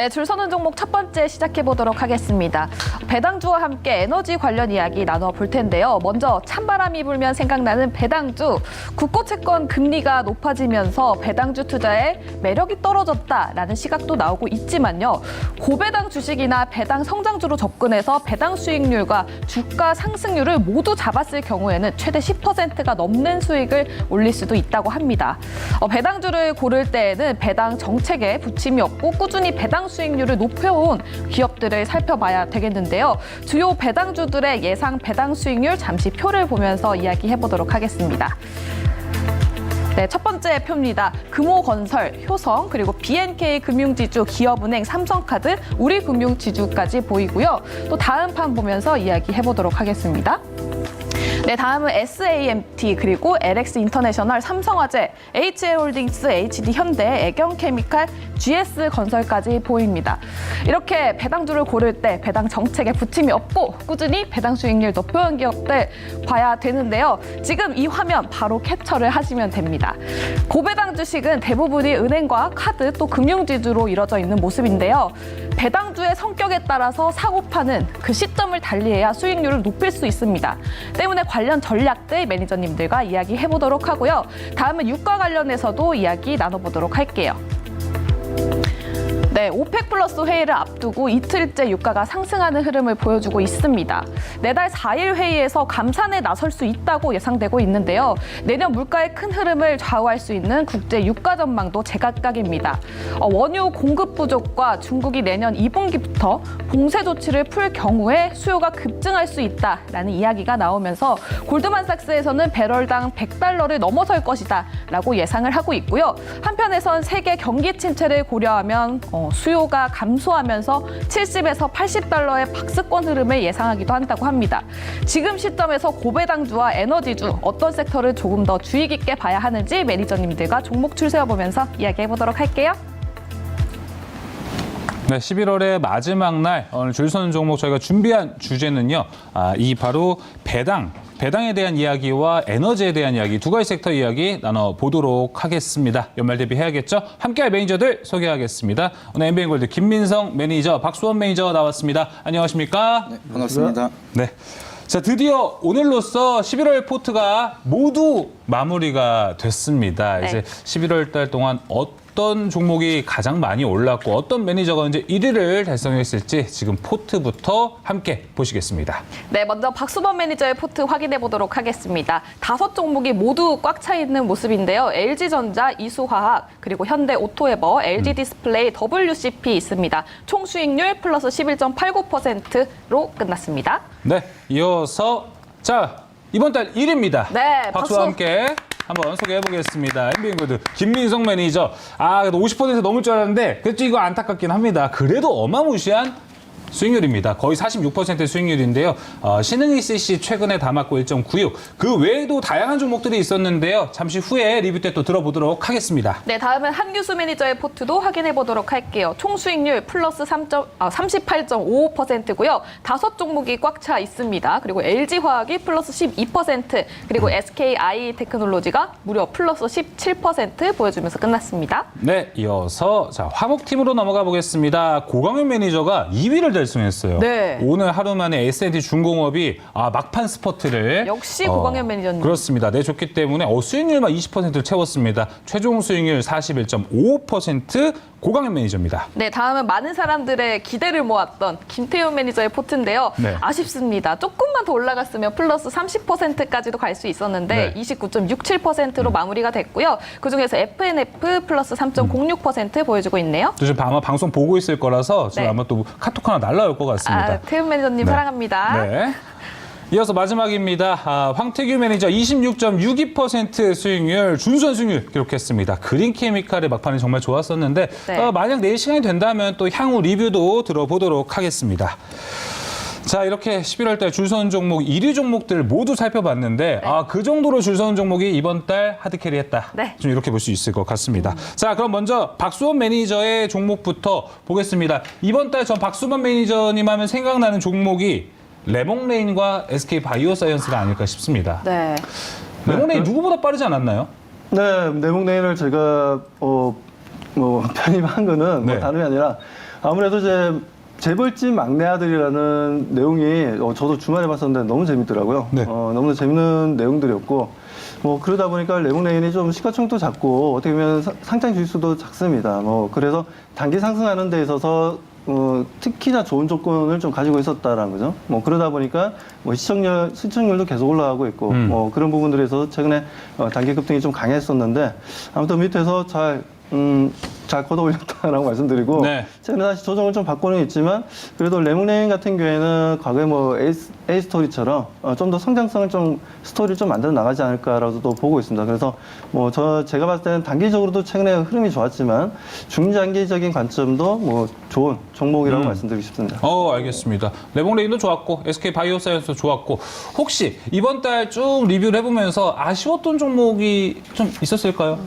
네, 줄 서는 종목 첫 번째 시작해 보도록 하겠습니다. 배당주와 함께 에너지 관련 이야기 나눠볼 텐데요. 먼저 찬바람이 불면 생각나는 배당주. 국고 채권 금리가 높아지면서 배당주 투자에 매력이 떨어졌다라는 시각도 나오고 있지만요. 고배당 주식이나 배당 성장주로 접근해서 배당 수익률과 주가 상승률을 모두 잡았을 경우에는 최대 10%가 넘는 수익을 올릴 수도 있다고 합니다. 배당주를 고를 때에는 배당 정책에 부침이 없고 꾸준히 배당 수익률을 높여온 기업들을 살펴봐야 되겠는데요. 주요 배당주들의 예상 배당 수익률 잠시 표를 보면서 이야기해보도록 하겠습니다. 네, 첫 번째 표입니다. 금호건설, 효성, 그리고 BNK 금융지주, 기업은행, 삼성카드, 우리금융지주까지 보이고요. 또 다음 판 보면서 이야기해보도록 하겠습니다. 네, 다음은 SAMT, 그리고 LX인터내셔널, 삼성화재, HL홀딩스, HD현대, 애경케미칼, GS건설까지 보입니다. 이렇게 배당주를 고를 때 배당 정책에 부침이 없고 꾸준히 배당 수익률 높여온 기업들 봐야 되는데요. 지금 이 화면 바로 캡처를 하시면 됩니다. 고배당 주식은 대부분이 은행과 카드 또 금융지주로 이루어져 있는 모습인데요. 배당주의 성격에 따라서 사고파는 그 시점을 달리해야 수익률을 높일 수 있습니다. 때문에 관련 전략들 매니저님들과 이야기해보도록 하고요. 다음은 유가 관련해서도 이야기 나눠보도록 할게요. 네, 오펙 플러스 회의를 앞두고 이틀째 유가가 상승하는 흐름을 보여주고 있습니다. 내달 4일 회의에서 감산에 나설 수 있다고 예상되고 있는데요. 내년 물가의 큰 흐름을 좌우할 수 있는 국제 유가 전망도 제각각입니다. 원유 공급 부족과 중국이 내년 2분기부터 봉쇄 조치를 풀 경우에 수요가 급증할 수 있다라는 이야기가 나오면서 골드만삭스에서는 배럴당 $100를 넘어설 것이다 라고 예상을 하고 있고요. 한편에선 세계 경기 침체를 고려하면 수요가 감소하면서 70에서 $80의 박스권 흐름을 예상하기도 한다고 합니다. 지금 시점에서 고배당주와 에너지주 어떤 섹터를 조금 더 주의 깊게 봐야 하는지 매니저님들과 종목 줄 세워보면서 이야기해보도록 할게요. 네, 11월의 마지막 날 오늘 줄 서는 종목 저희가 준비한 주제는요. 이 바로 배당에 대한 이야기와 에너지에 대한 이야기 두 가지 섹터 이야기 나눠보도록 하겠습니다. 연말 대비해야겠죠? 함께할 매니저들 소개하겠습니다. 오늘 엠비엔골드 김민성 매니저, 박수원 매니저 나왔습니다. 안녕하십니까? 네, 반갑습니다. 네. 자, 드디어 오늘로써 11월 포트가 모두 마무리가 됐습니다. 네. 이제 11월 달 동안 어떤 종목이 가장 많이 올랐고 어떤 매니저가 이제 1위를 달성했을지 지금 포트부터 함께 보시겠습니다. 네, 먼저 박수범 매니저의 포트 확인해 보도록 하겠습니다. 5종목이 모두 꽉 차 있는 모습인데요. LG전자, 이수화학, 그리고 현대오토에버, LG디스플레이, WCP 있습니다. 총 수익률 플러스 11.89%로 끝났습니다. 네, 이어서 자 이번 달 1위입니다. 네, 박수와 함께 한번 소개해보겠습니다. 엠비엔골드 김민성 매니저. 그래도 50% 넘을 줄 알았는데 그래도 이거 안타깝긴 합니다. 그래도 어마무시한 수익률입니다. 거의 46% 수익률인데요. 신흥ECC 최근에 담았고 1.96. 그 외에도 다양한 종목들이 있었는데요. 잠시 후에 리뷰 때 또 들어보도록 하겠습니다. 네, 다음은 한규수 매니저의 포트도 확인해 보도록 할게요. 총 수익률 플러스 38.55%고요. 5종목이 꽉 차 있습니다. 그리고 LG화학이 플러스 12%, 그리고 SKI 테크놀로지가 무려 플러스 17% 보여주면서 끝났습니다. 네, 이어서 자 화목팀으로 넘어가 보겠습니다. 고광현 매니저가 2위를 달성했어요. 네. 오늘 하루 만에 S&T 중공업이 막판 스퍼트를 역시 고광현 매니저님. 그렇습니다. 내줬기 때문에 수익률만 20%를 채웠습니다. 최종 수익률 41.55% 고광현 매니저입니다. 네, 다음은 많은 사람들의 기대를 모았던 김태훈 매니저의 포트인데요. 네. 아쉽습니다. 조금만 더 올라갔으면 플러스 30%까지도 갈 수 있었는데 네. 29.67%로 마무리가 됐고요. 그중에서 FNF 플러스 3.06% 보여주고 있네요. 또 지금 아마 방송 보고 있을 거라서 지금 네. 아마 또 카톡 하나 날라올 것 같습니다. 태훈 매니저님 네. 사랑합니다. 네. 이어서 마지막입니다. 황태규 매니저 26.62% 수익률, 준수한 수익률 기록했습니다. 그린케미칼의 막판이 정말 좋았었는데 네. 만약 내일 시간이 된다면 또 향후 리뷰도 들어보도록 하겠습니다. 자, 이렇게 11월 달 줄 서는 종목 1위 종목들 모두 살펴봤는데 그 정도로 줄 서는 종목이 이번 달 하드캐리했다. 네. 좀 이렇게 볼 수 있을 것 같습니다. 자, 그럼 먼저 박수원 매니저의 종목부터 보겠습니다. 이번 달 전 박수원 매니저님 하면 생각나는 종목이 레몽레인과 SK 바이오사이언스가 아닐까 싶습니다. 네. 레몽레인 누구보다 빠르지 않았나요? 네, 내목내인을 제가 편입한 거는 네. 다름이 아니라 아무래도 이제 재벌집 막내 아들이라는 내용이 저도 주말에 봤었는데 너무 재밌더라고요. 네. 너무 재밌는 내용들이었고 뭐 그러다 보니까 레몬레인이 좀 시가총도 작고 어떻게 보면 상장 주식수도 작습니다. 뭐 그래서 단기 상승하는 데 있어서 특히나 좋은 조건을 좀 가지고 있었다라는 거죠. 뭐 그러다 보니까 뭐 시청률도 계속 올라가고 있고 뭐 그런 부분들에서 최근에 단기 급등이 좀 강했었는데 아무튼 밑에서 잘 걷어 올렸다라고 말씀드리고 네. 최근에 다시 조정을 좀 받고는 있지만 그래도 레몬레인 같은 경우에는 과거에 뭐 A 스토리처럼 좀 더 성장성을 좀 스토리를 좀 만들어 나가지 않을까라고도 보고 있습니다. 그래서 뭐 제가 봤을 때는 단기적으로도 최근에 흐름이 좋았지만 중장기적인 관점도 뭐 좋은 종목이라고 말씀드리고 싶습니다. 알겠습니다. 레몬레인도 좋았고 SK 바이오사이언스도 좋았고 혹시 이번 달 쭉 리뷰를 해보면서 아쉬웠던 종목이 좀 있었을까요?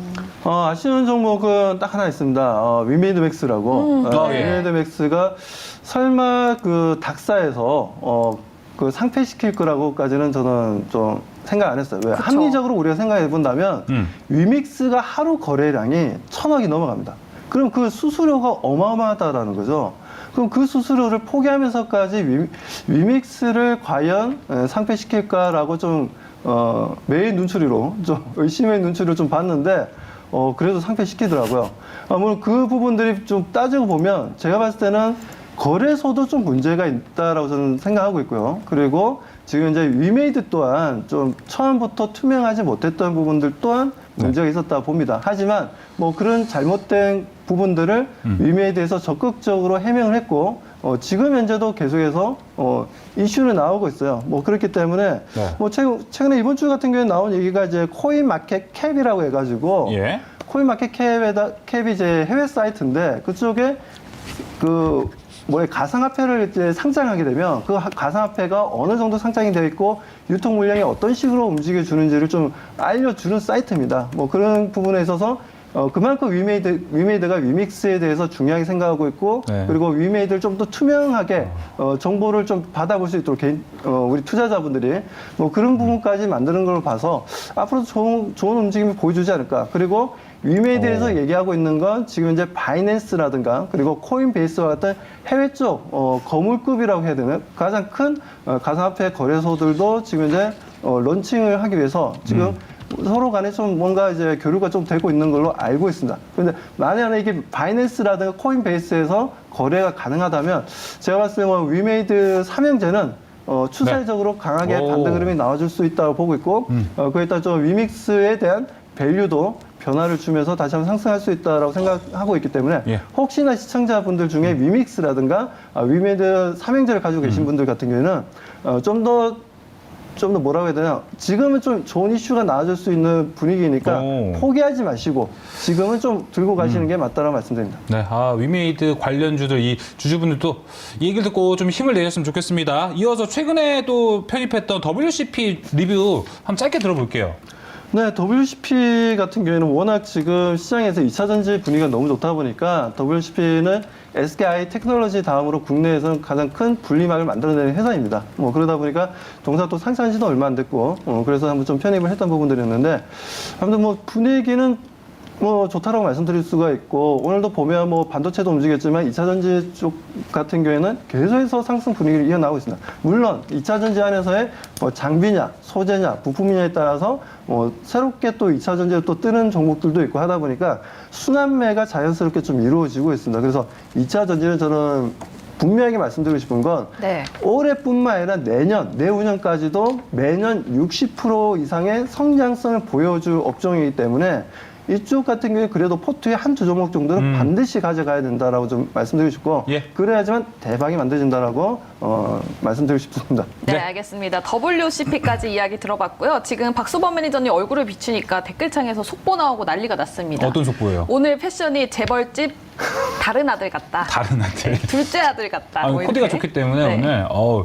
아쉬운 종목은 딱 하나 있습니다. 위메이드맥스라고. 예. 위메이드맥스가 설마 그 닥사에서 그 상폐시킬 거라고까지는 저는 좀 생각 안 했어요. 왜? 그쵸. 합리적으로 우리가 생각해 본다면 위믹스가 하루 거래량이 1,000억이 넘어갑니다. 그럼 그 수수료가 어마어마하다라는 거죠. 그럼 그 수수료를 포기하면서까지 위믹스를 과연 상폐시킬까라고 좀 매일 눈초리로 좀 의심의 눈초리로 좀 봤는데 그래도 상폐시키더라고요. 물론 그 부분들이 좀 따지고 보면 제가 봤을 때는 거래소도 좀 문제가 있다라고 저는 생각하고 있고요. 그리고 지금 이제 위메이드 또한 좀 처음부터 투명하지 못했던 부분들 또한 문제가 있었다 봅니다. 하지만 뭐 그런 잘못된 부분들을 위메이드에서 적극적으로 해명을 했고 지금 현재도 계속해서 이슈는 나오고 있어요. 뭐 그렇기 때문에 네. 뭐 최근에 이번 주 같은 경우에 나온 얘기가 이제 코인 마켓 캡이라고 해가지고 예. 코인 마켓 캡이 이제 해외 사이트인데 그쪽에 가상화폐를 이제 상장하게 되면 그 가상화폐가 어느 정도 상장이 되어 있고 유통 물량이 어떤 식으로 움직여 주는지를 좀 알려주는 사이트입니다. 뭐 그런 부분에 있어서 그만큼 위메이드가 위믹스에 대해서 중요하게 생각하고 있고 네. 그리고 위메이드를 좀 더 투명하게 정보를 좀 받아볼 수 있도록 우리 투자자분들이 뭐 그런 부분까지 만드는 걸 봐서 앞으로도 좋은 움직임을 보여주지 않을까. 그리고 위메이드에서 얘기하고 있는 건 지금 이제 바이낸스라든가 그리고 코인베이스와 같은 해외 쪽 거물급이라고 해야 되나 가장 큰 가상화폐 거래소들도 지금 이제 런칭을 하기 위해서 지금 서로 간에 좀 뭔가 이제 교류가 좀 되고 있는 걸로 알고 있습니다. 그런데 만약에 이게 바이낸스라든가 코인베이스에서 거래가 가능하다면 제가 봤을 때 뭐 위메이드 삼형제는 추세적으로 강하게 반등 흐름이 나와줄 수 있다고 보고 있고 거기에 따라 좀 위믹스에 대한 밸류도 변화를 주면서 다시 한번 상승할 수 있다고 생각하고 있기 때문에 예. 혹시나 시청자분들 중에 위믹스라든가 위메이드 삼형제를 가지고 계신 분들 같은 경우에는 좀 더 뭐라고 해야 되나 지금은 좀 좋은 이슈가 나와줄 수 있는 분위기니까 포기하지 마시고 지금은 좀 들고 가시는 게 맞다라고 말씀드립니다. 네, 위메이드 관련주들 이 주주분들도 이 얘기를 듣고 좀 힘을 내셨으면 좋겠습니다. 이어서 최근에 또 편입했던 WCP 리뷰 한번 짧게 들어볼게요. 네, WCP 같은 경우에는 워낙 지금 시장에서 2차 전지 분위기가 너무 좋다 보니까 WCP는 SKI 테크놀로지 다음으로 국내에서는 가장 큰 분리막을 만들어내는 회사입니다. 뭐 그러다 보니까 동사 또 상장한 지도 얼마 안 됐고 그래서 한번 좀 편입을 했던 부분들이었는데 아무튼 뭐 분위기는 뭐 좋다라고 말씀드릴 수가 있고 오늘도 보면 뭐 반도체도 움직였지만 2차 전지 쪽 같은 경우에는 계속해서 상승 분위기를 이어나가고 있습니다. 물론 2차 전지 안에서의 뭐 장비냐, 소재냐, 부품이냐에 따라서 뭐 새롭게 또 2차 전지에 또 뜨는 종목들도 있고 하다 보니까 순환매가 자연스럽게 좀 이루어지고 있습니다. 그래서 2차 전지는 저는 분명하게 말씀드리고 싶은 건 네. 올해뿐만 아니라 내후년까지도 매년 60% 이상의 성장성을 보여줄 업종이기 때문에 이쪽 같은 경우에 그래도 포트에 한두 종목 정도는 반드시 가져가야 된다라고 좀 말씀드리고 싶고 예. 그래야지만 대박이 만들어진다라고 말씀드리고 싶습니다. 네, 네. 알겠습니다. WCP까지 이야기 들어봤고요. 지금 박수범 매니저님 얼굴을 비추니까 댓글창에서 속보 나오고 난리가 났습니다. 어떤 속보예요? 오늘 패션이 재벌집 다른 아들 같다. 다른 아들. 둘째 아들 같다. 뭐 코디가 이렇게. 좋기 때문에 네. 오늘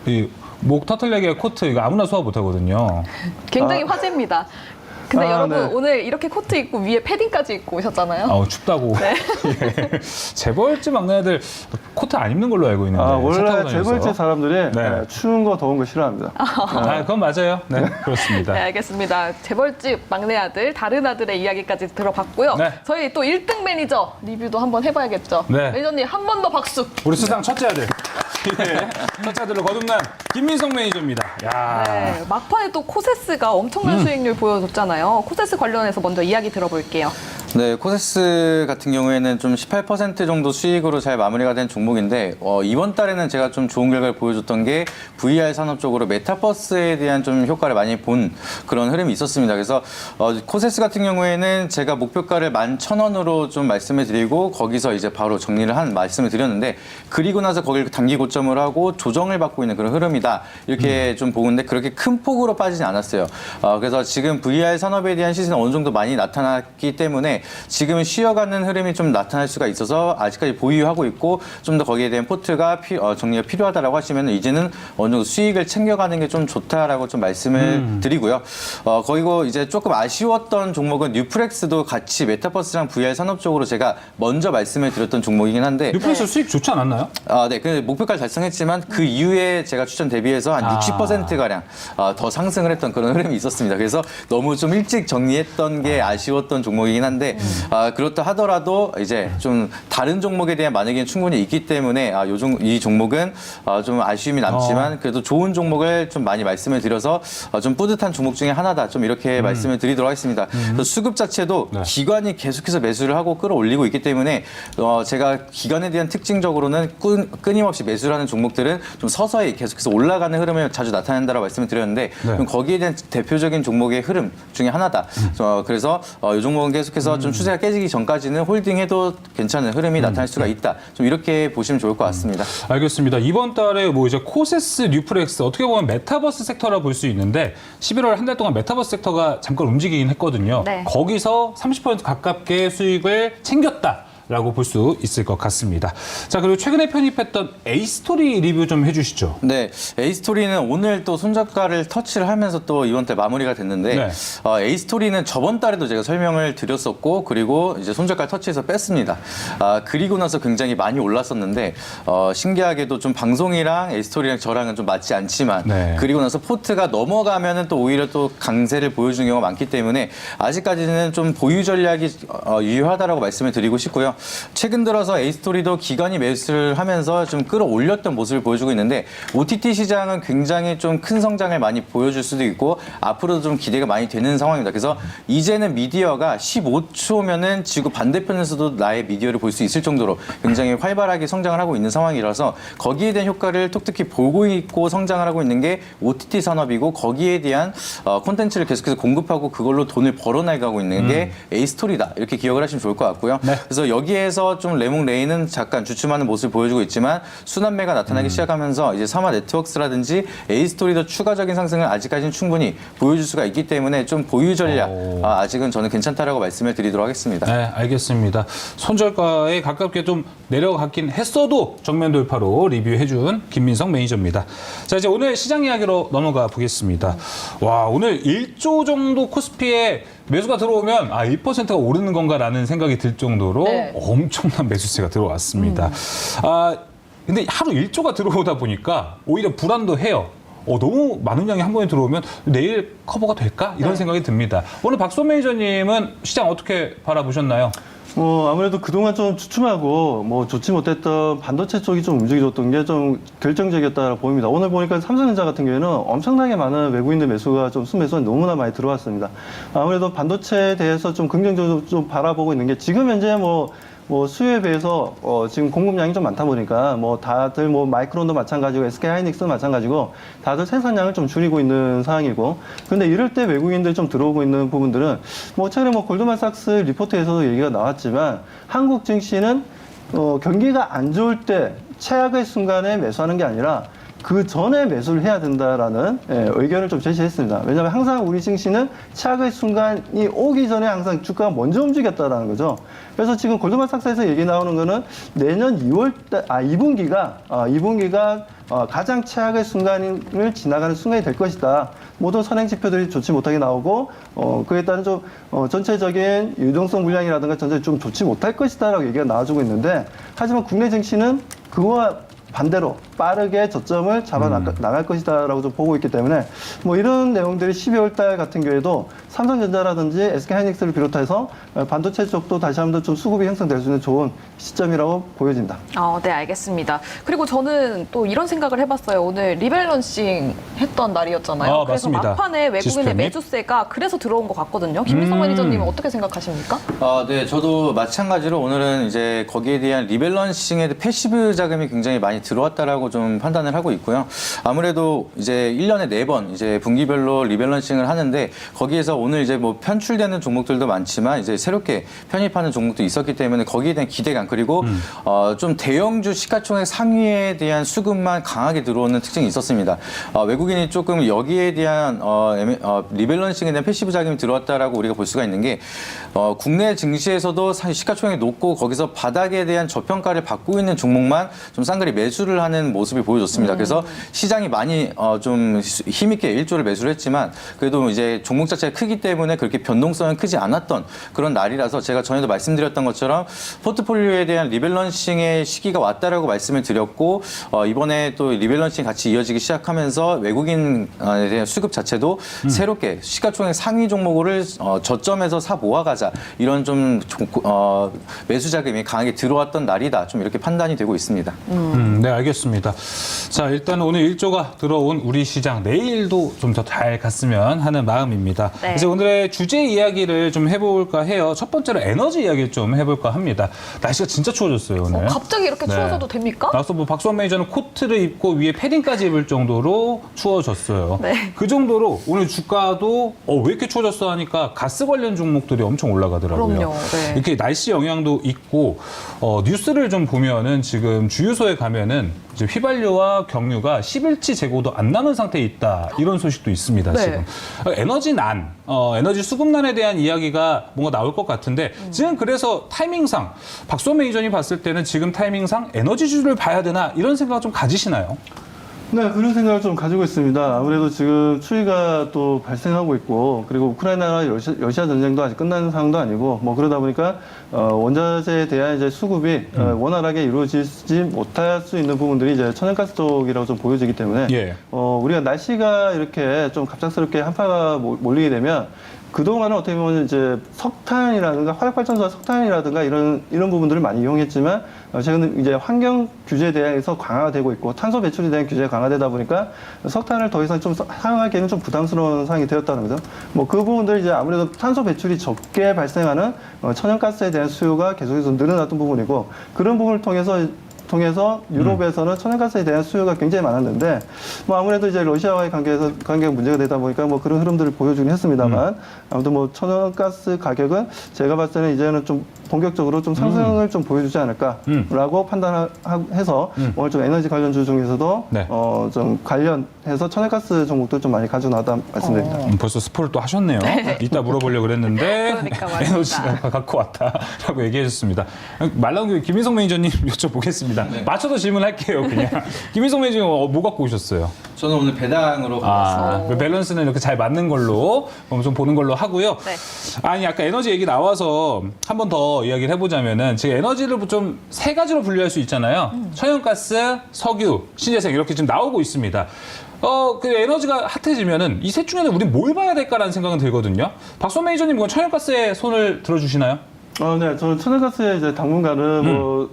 이 목 터틀내기 코트 이거 아무나 소화 못하거든요. 굉장히 화제입니다. 근데 여러분 네. 오늘 이렇게 코트 입고 위에 패딩까지 입고 오셨잖아요. 춥다고. 네. 예. 재벌집 막내 애들 코트 안 입는 걸로 알고 있는데. 차 타고 원래 다녀서. 재벌집 사람들이 네. 추운 거 더운 거 싫어합니다. 그건 맞아요. 네, 그렇습니다. 네, 알겠습니다. 재벌집 막내 아들, 다른 아들의 이야기까지 들어봤고요. 네. 저희 또 1등 매니저 리뷰도 한번 해봐야겠죠. 네. 매니저님 한 번 더 박수. 우리 수상 첫째 아들. 네, 첫째 아들로 거듭난 김민성 매니저입니다. 야. 네, 막판에 또 코세스가 엄청난 수익률 보여줬잖아요. 코세스 관련해서 먼저 이야기 들어볼게요. 네, 코세스 같은 경우에는 좀 18% 정도 수익으로 잘 마무리가 된 종목인데 이번 달에는 제가 좀 좋은 결과를 보여줬던 게 VR 산업 쪽으로 메타버스에 대한 좀 효과를 많이 본 그런 흐름이 있었습니다. 그래서 코세스 같은 경우에는 제가 목표가를 11,000원으로 좀 말씀을 드리고 거기서 이제 바로 정리를 한 말씀을 드렸는데 그리고 나서 거기를 단기 고점을 하고 조정을 받고 있는 그런 흐름이다. 이렇게 좀 보는데 그렇게 큰 폭으로 빠지진 않았어요. 그래서 지금 VR 산업에 대한 시세는 어느 정도 많이 나타났기 때문에 지금은 쉬어가는 흐름이 좀 나타날 수가 있어서 아직까지 보유하고 있고 좀 더 거기에 대한 포트가 정리가 필요하다라고 하시면 이제는 어느 정도 수익을 챙겨가는 게 좀 좋다라고 좀 말씀을 드리고요. 거기고 이제 조금 아쉬웠던 종목은 뉴프렉스도 같이 메타버스랑 VR 산업 쪽으로 제가 먼저 말씀을 드렸던 종목이긴 한데 뉴플렉스 수익 좋지 않았나요? 네, 그 목표가를 달성했지만 그 이후에 제가 추천 대비해서 한 60%가량 더 상승을 했던 그런 흐름이 있었습니다. 그래서 너무 좀 일찍 정리했던 게 아쉬웠던 종목이긴 한데 그렇다 하더라도 이제 좀 다른 종목에 대한 만약에 충분히 있기 때문에 이 종목은 좀 아쉬움이 남지만 그래도 좋은 종목을 좀 많이 말씀을 드려서 좀 뿌듯한 종목 중에 하나다. 좀 이렇게 말씀을 드리도록 하겠습니다. 그래서 수급 자체도 네. 기관이 계속해서 매수를 하고 끌어올리고 있기 때문에 제가 기관에 대한 특징적으로는 끊임없이 매수를 하는 종목들은 좀 서서히 계속해서 올라가는 흐름을 자주 나타낸다라고 말씀을 드렸는데 네. 거기에 대한 대표적인 종목의 흐름 중에 하나다. 그래서 이 종목은 계속해서 좀 추세가 깨지기 전까지는 홀딩해도 괜찮은 흐름이 나타날 수가 있다. 좀 이렇게 보시면 좋을 것 같습니다. 알겠습니다. 이번 달에 뭐 이제 코세스, 뉴프렉스 어떻게 보면 메타버스 섹터라 볼 수 있는데 11월 한 달 동안 메타버스 섹터가 잠깐 움직이긴 했거든요. 네. 거기서 30% 가깝게 수익을 챙겼다. 라고 볼 수 있을 것 같습니다. 자, 그리고 최근에 편입했던 에이스토리 리뷰 좀 해주시죠. 네, 에이스토리는 오늘 또 손절가를 터치를 하면서 또 이번 달 마무리가 됐는데 네. 에이스토리는 저번 달에도 제가 설명을 드렸었고 그리고 이제 손절가 터치해서 뺐습니다. 그리고 나서 굉장히 많이 올랐었는데 신기하게도 좀 방송이랑 에이스토리랑 저랑은 좀 맞지 않지만 네. 그리고 나서 포트가 넘어가면은 또 오히려 또 강세를 보여주는 경우가 많기 때문에 아직까지는 좀 보유 전략이 유효하다라고 말씀을 드리고 싶고요. 최근 들어서 에이스토리도 기관이 매수를 하면서 좀 끌어올렸던 모습을 보여주고 있는데 OTT 시장은 굉장히 좀 큰 성장을 많이 보여줄 수도 있고 앞으로도 좀 기대가 많이 되는 상황입니다. 그래서 이제는 미디어가 15초면은 지구 반대편에서도 나의 미디어를 볼 수 있을 정도로 굉장히 활발하게 성장을 하고 있는 상황이라서 거기에 대한 효과를 톡톡히 보고 있고 성장을 하고 있는 게 OTT 산업이고 거기에 대한 콘텐츠를 계속해서 공급하고 그걸로 돈을 벌어나가고 있는 게 에이스토리다. 이렇게 기억을 하시면 좋을 것 같고요. 네. 그래서 여기에서 좀 레몽레이는 잠깐 주춤하는 모습을 보여주고 있지만 순환매가 나타나기 시작하면서 이제 삼화 네트워크스라든지 에이스토리도 추가적인 상승을 아직까지는 충분히 보여줄 수가 있기 때문에 좀 보유 전략 아직은 저는 괜찮다라고 말씀을 드리도록 하겠습니다. 네, 알겠습니다. 손절가에 가깝게 좀 내려갔긴 했어도 정면 돌파로 리뷰해준 김민성 매니저입니다. 자, 이제 오늘 시장 이야기로 넘어가 보겠습니다. 와, 오늘 1조 정도 코스피에 매수가 들어오면 1%가 오르는 건가라는 생각이 들 정도로 네. 엄청난 매수세가 들어왔습니다. 근데 하루 1조가 들어오다 보니까 오히려 불안도 해요. 너무 많은 양이 한 번에 들어오면 내일 커버가 될까? 이런 생각이 듭니다. 오늘 박수원 매니저님은 시장 어떻게 바라보셨나요? 아무래도 그동안 좀 주춤하고 좋지 못했던 반도체 쪽이 좀 움직여줬던 게 좀 결정적이었다 보입니다. 오늘 보니까 삼성전자 같은 경우에는 엄청나게 많은 외국인들 매수가 좀 순매수가 너무나 많이 들어왔습니다. 아무래도 반도체에 대해서 좀 긍정적으로 좀 바라보고 있는 게 지금 현재 수요에 비해서 지금 공급량이 좀 많다 보니까 다들 마이크론도 마찬가지고 SK 하이닉스도 마찬가지고 다들 생산량을 좀 줄이고 있는 상황이고 근데 이럴 때 외국인들 좀 들어오고 있는 부분들은 최근에 골드만삭스 리포트에서도 얘기가 나왔지만 한국 증시는 경기가 안 좋을 때 최악의 순간에 매수하는 게 아니라 그 전에 매수를 해야 된다라는 의견을 좀 제시했습니다. 왜냐하면 항상 우리 증시는 최악의 순간이 오기 전에 항상 주가가 먼저 움직였다라는 거죠. 그래서 지금 골드만삭스에서 얘기 나오는 거는 내년 2분기가 가장 최악의 순간을 지나가는 순간이 될 것이다. 모든 선행 지표들이 좋지 못하게 나오고 그에 따른 좀 전체적인 유동성 물량이라든가 전체 좀 좋지 못할 것이다라고 얘기가 나와주고 있는데 하지만 국내 증시는 그거와 반대로 빠르게 저점을 잡아 나갈 것이다라고 좀 보고 있기 때문에 뭐 이런 내용들이 12월 달 같은 경우에도 삼성전자라든지 SK하이닉스를 비롯해서 반도체 쪽도 다시 한번 좀 수급이 형성될 수 있는 좋은 시점이라고 보여집니다. 네, 알겠습니다. 그리고 저는 또 이런 생각을 해봤어요. 오늘 리밸런싱 했던 날이었잖아요. 그래서 맞습니다. 막판에 외국인의 지수평이? 매수세가 그래서 들어온 것 같거든요. 김민성 매니저님은 어떻게 생각하십니까? 네, 저도 마찬가지로 오늘은 이제 거기에 대한 리밸런싱에 패시브 자금이 굉장히 많이 들어왔다라고 좀 판단을 하고 있고요. 아무래도 이제 1년에 4번 이제 분기별로 리밸런싱을 하는데 거기에서 오늘 이제 뭐 편출되는 종목들도 많지만 이제 새롭게 편입하는 종목도 있었기 때문에 거기에 대한 기대감 그리고 좀 대형주 시가총액 상위에 대한 수급만 강하게 들어오는 특징이 있었습니다. 외국인이 조금 여기에 대한 리밸런싱에 대한 패시브 자금이 들어왔다라고 우리가 볼 수가 있는 게 국내 증시에서도 시가총액이 높고 거기서 바닥에 대한 저평가를 받고 있는 종목만 좀 쌍그리 매수를 하는 모습이 보여줬습니다. 그래서 시장이 많이 좀 힘있게 1조를 매수를 했지만 그래도 이제 종목 자체가 크기 때문에 그렇게 변동성은 크지 않았던 그런 날이라서 제가 전에도 말씀드렸던 것처럼 포트폴리오에 대한 리밸런싱의 시기가 왔다라고 말씀을 드렸고 이번에 또 리밸런싱 같이 이어지기 시작하면서 외국인에 대한 수급 자체도 새롭게 시가총액 상위 종목을 저점에서 사 모아가자 이런 좀 매수 자금이 강하게 들어왔던 날이다 좀 이렇게 판단이 되고 있습니다. 네, 알겠습니다. 자, 일단 오늘 1조가 들어온 우리 시장 내일도 좀 더 잘 갔으면 하는 마음입니다. 네. 이제 오늘의 주제 이야기를 좀 해볼까 해요. 첫 번째로 에너지 이야기 좀 해볼까 합니다. 날씨가 진짜 추워졌어요, 오늘. 갑자기 이렇게 네. 추워져도 됩니까? 나서 뭐 박수원 매니저는 코트를 입고 위에 패딩까지 입을 정도로 추워졌어요. 네. 그 정도로 오늘 주가도 왜 이렇게 추워졌어 하니까 가스 관련 종목들이 엄청 올라가더라고요. 그럼요. 네. 이렇게 날씨 영향도 있고 뉴스를 좀 보면은 지금 주유소에 가면은 이제 휘발유와 경유가 10일치 재고도 안 남은 상태에 있다 이런 소식도 있습니다. 네. 지금 에너지난, 에너지 수급난에 대한 이야기가 뭔가 나올 것 같은데 지금 그래서 타이밍상 박수원 매니저님 봤을 때는 지금 타이밍상 에너지주를 봐야 되나 이런 생각 좀 가지시나요? 네, 그런 생각을 좀 가지고 있습니다. 아무래도 지금 추위가 또 발생하고 있고, 그리고 우크라이나와 러시아 전쟁도 아직 끝난 상황도 아니고, 뭐 그러다 보니까 원자재에 대한 이제 수급이 원활하게 이루어지지 못할 수 있는 부분들이 이제 천연가스 쪽이라고 좀 보여지기 때문에, 예. 우리가 날씨가 이렇게 좀 갑작스럽게 한파가 몰리게 되면. 그동안은 어떻게 보면 이제 석탄이라든가 화력발전소와 석탄이라든가 이런 부분들을 많이 이용했지만 최근 이제 환경 규제에 대해서 강화되고 있고 탄소 배출에 대한 규제가 강화되다 보니까 석탄을 더 이상 좀 사용하기에는 좀 부담스러운 상황이 되었다는 거죠. 뭐 그 부분들이 이제 아무래도 탄소 배출이 적게 발생하는 천연가스에 대한 수요가 계속해서 늘어났던 부분이고 그런 부분을 통해서 유럽에서는 천연가스에 대한 수요가 굉장히 많았는데 뭐 아무래도 이제 러시아와의 관계가 문제가 되다 보니까 뭐 그런 흐름들을 보여주긴 했습니다만 아무튼 뭐 천연가스 가격은 제가 봤을 때는 이제는 좀 본격적으로 좀 상승을 좀 보여주지 않을까라고 판단해서 오늘 좀 에너지 관련주 중에서도 네. 좀 관련해서 천연가스 종목도 좀 많이 가지고 나왔다 말씀드립니다. 벌써 스포를 또 하셨네요. 이따 물어보려고 그랬는데 그러니까 말입니다. 에너지가 갖고 왔다라고 얘기해 주셨습니다. 말 나온 김에 김민성 매니저님 여쭤보겠습니다. 맞춰서 질문할게요. 그냥. 김민성 매니저님 뭐 갖고 오셨어요? 저는 오늘 배당으로 그 밸런스는 이렇게 잘 맞는 걸로 좀 보는 걸로 하고요. 네. 아니 아까 에너지 얘기 나와서 한 번 더 이야기를 해보자면은 지금 에너지를 좀 세 가지로 분류할 수 있잖아요. 천연가스, 석유, 신재생 이렇게 지금 나오고 있습니다. 그 에너지가 핫해지면은 이 셋 중에는 우리 뭘 봐야 될까라는 생각은 들거든요. 박수원 매니저님 이건 천연가스에 손을 들어주시나요? 네, 저는 천연가스에 이제 당분간은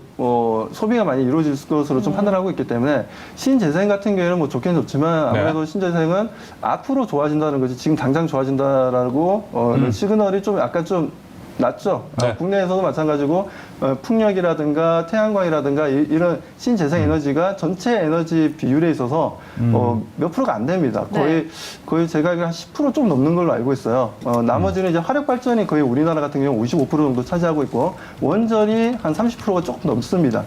소비가 많이 이루어질 것으로 좀 판단하고 있기 때문에 신재생 같은 경우에는 뭐 좋긴 좋지만 아무래도 신재생은 앞으로 좋아진다는 거지 지금 당장 좋아진다라고 시그널이 좀 약간 좀 낮죠. 네. 국내에서도 마찬가지고 풍력이라든가 태양광이라든가 이런 신재생 에너지가 전체 에너지 비율에 있어서 몇 프로가 안 됩니다. 거의 제가 알기로 한 10% 좀 넘는 걸로 알고 있어요. 나머지는 이제 화력 발전이 거의 우리나라 같은 경우 55% 정도 차지하고 있고 원전이 한 30%가 조금 넘습니다.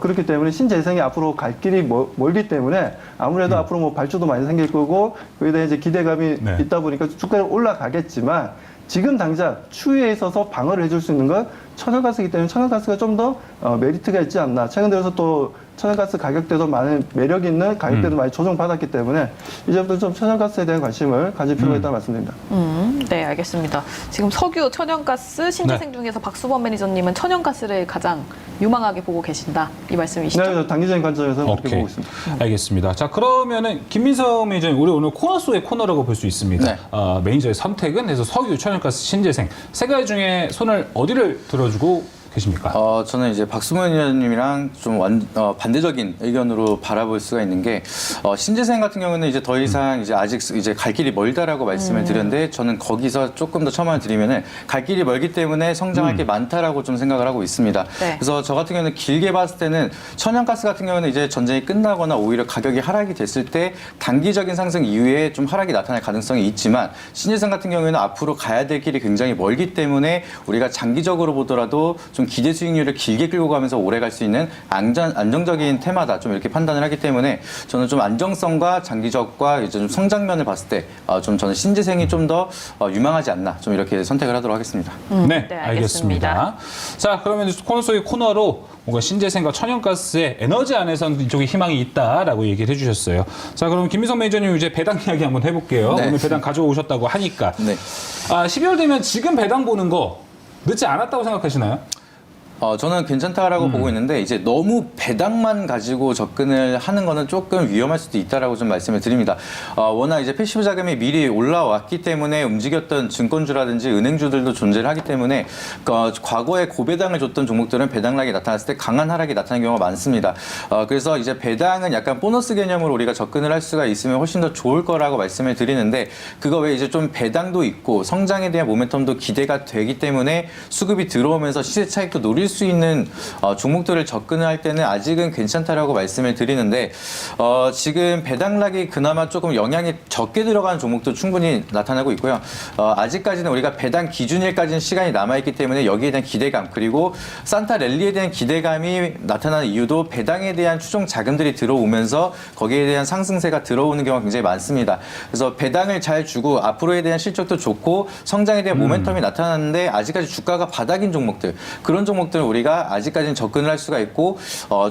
그렇기 때문에 신재생이 앞으로 갈 길이 멀기 때문에 아무래도 앞으로 뭐 발주도 많이 생길 거고 거기에 대해 이제 기대감이 있다 보니까 주가가 올라가겠지만 지금 당장 추위에 있어서 방어를 해줄 수 있는 건 천연가스이기 때문에 천연가스가 좀 더 메리트가 있지 않나. 최근 들어서 또 천연가스 가격대도 많은 매력 있는 가격대도 많이 조정받았기 때문에 이제부터 좀 천연가스에 대한 관심을 가질 필요가 있다고 말씀드립니다. 네, 알겠습니다. 지금 석유, 천연가스, 신재생 중에서 박수범 매니저님은 천연가스를 가장 유망하게 보고 계신다. 이 말씀이시죠? 네, 단기적인 관점에서 그렇게 오케이. 보고 있습니다. 알겠습니다. 자, 그러면은 김민석 매니저님, 우리 오늘 코너 속의 코너라고 볼 수 있습니다. 네. 매니저의 선택은 해서 석유, 천연가스, 신재생 세 가지 중에 손을 어디를 들어주고 계십니까? 저는 이제 박수문 의원님이랑 좀 반대적인 의견으로 바라볼 수가 있는 게 신재생 같은 경우는 이제 더 이상 이제 아직 이제 갈 길이 멀다라고 말씀을 드렸는데 저는 거기서 조금 더 첨언을 드리면은 갈 길이 멀기 때문에 성장할 게 많다라고 좀 생각을 하고 있습니다. 네. 그래서 저 같은 경우는 길게 봤을 때는 천연가스 같은 경우는 이제 전쟁이 끝나거나 오히려 가격이 하락이 됐을 때 단기적인 상승 이후에 좀 하락이 나타날 가능성이 있지만 신재생 같은 경우에는 앞으로 가야 될 길이 굉장히 멀기 때문에 우리가 장기적으로 보더라도 좀 기대 수익률을 길게 끌고 가면서 오래 갈 수 있는 안정적인 테마다 좀 이렇게 판단을 하기 때문에 저는 좀 안정성과 장기적과 이제 좀 성장면을 봤을 때 좀 저는 신재생이 좀 더 유망하지 않나 좀 이렇게 선택을 하도록 하겠습니다. 네, 네, 알겠습니다. 알겠습니다. 자, 그러면 코너 속의 코너로 뭔가 신재생과 천연가스의 에너지 안에서는 이쪽에 희망이 있다라고 얘기를 해주셨어요. 자, 그럼 김민석 매니저님 이제 배당 이야기 한번 해볼게요. 네. 오늘 배당 가져오셨다고 하니까. 네. 12월 되면 지금 배당 보는 거 늦지 않았다고 생각하시나요? 저는 괜찮다라고 보고 있는데 이제 너무 배당만 가지고 접근을 하는 거는 조금 위험할 수도 있다라고 좀 말씀을 드립니다. 워낙 이제 패시브 자금이 미리 올라왔기 때문에 움직였던 증권주라든지 은행주들도 존재를 하기 때문에 과거에 고배당을 줬던 종목들은 배당락이 나타났을 때 강한 하락이 나타나는 경우가 많습니다. 그래서 이제 배당은 약간 보너스 개념으로 우리가 접근을 할 수가 있으면 훨씬 더 좋을 거라고 말씀을 드리는데 그거 외에 이제 좀 배당도 있고 성장에 대한 모멘텀도 기대가 되기 때문에 수급이 들어오면서 시세 차익도 노릴 수 있는 종목들을 접근을 할 때는 아직은 괜찮다라고 말씀을 드리는데 지금 배당락이 그나마 조금 영향이 적게 들어가는 종목도 충분히 나타나고 있고요. 아직까지는 우리가 배당 기준일까지는 시간이 남아있기 때문에 여기에 대한 기대감 그리고 산타 랠리에 대한 기대감이 나타나는 이유도 배당에 대한 추종 자금들이 들어오면서 거기에 대한 상승세가 들어오는 경우가 굉장히 많습니다. 그래서 배당을 잘 주고 앞으로에 대한 실적도 좋고 성장에 대한 모멘텀이 나타나는데 아직까지 주가가 바닥인 종목들 그런 종목들은 우리가 아직까지는 접근을 할 수가 있고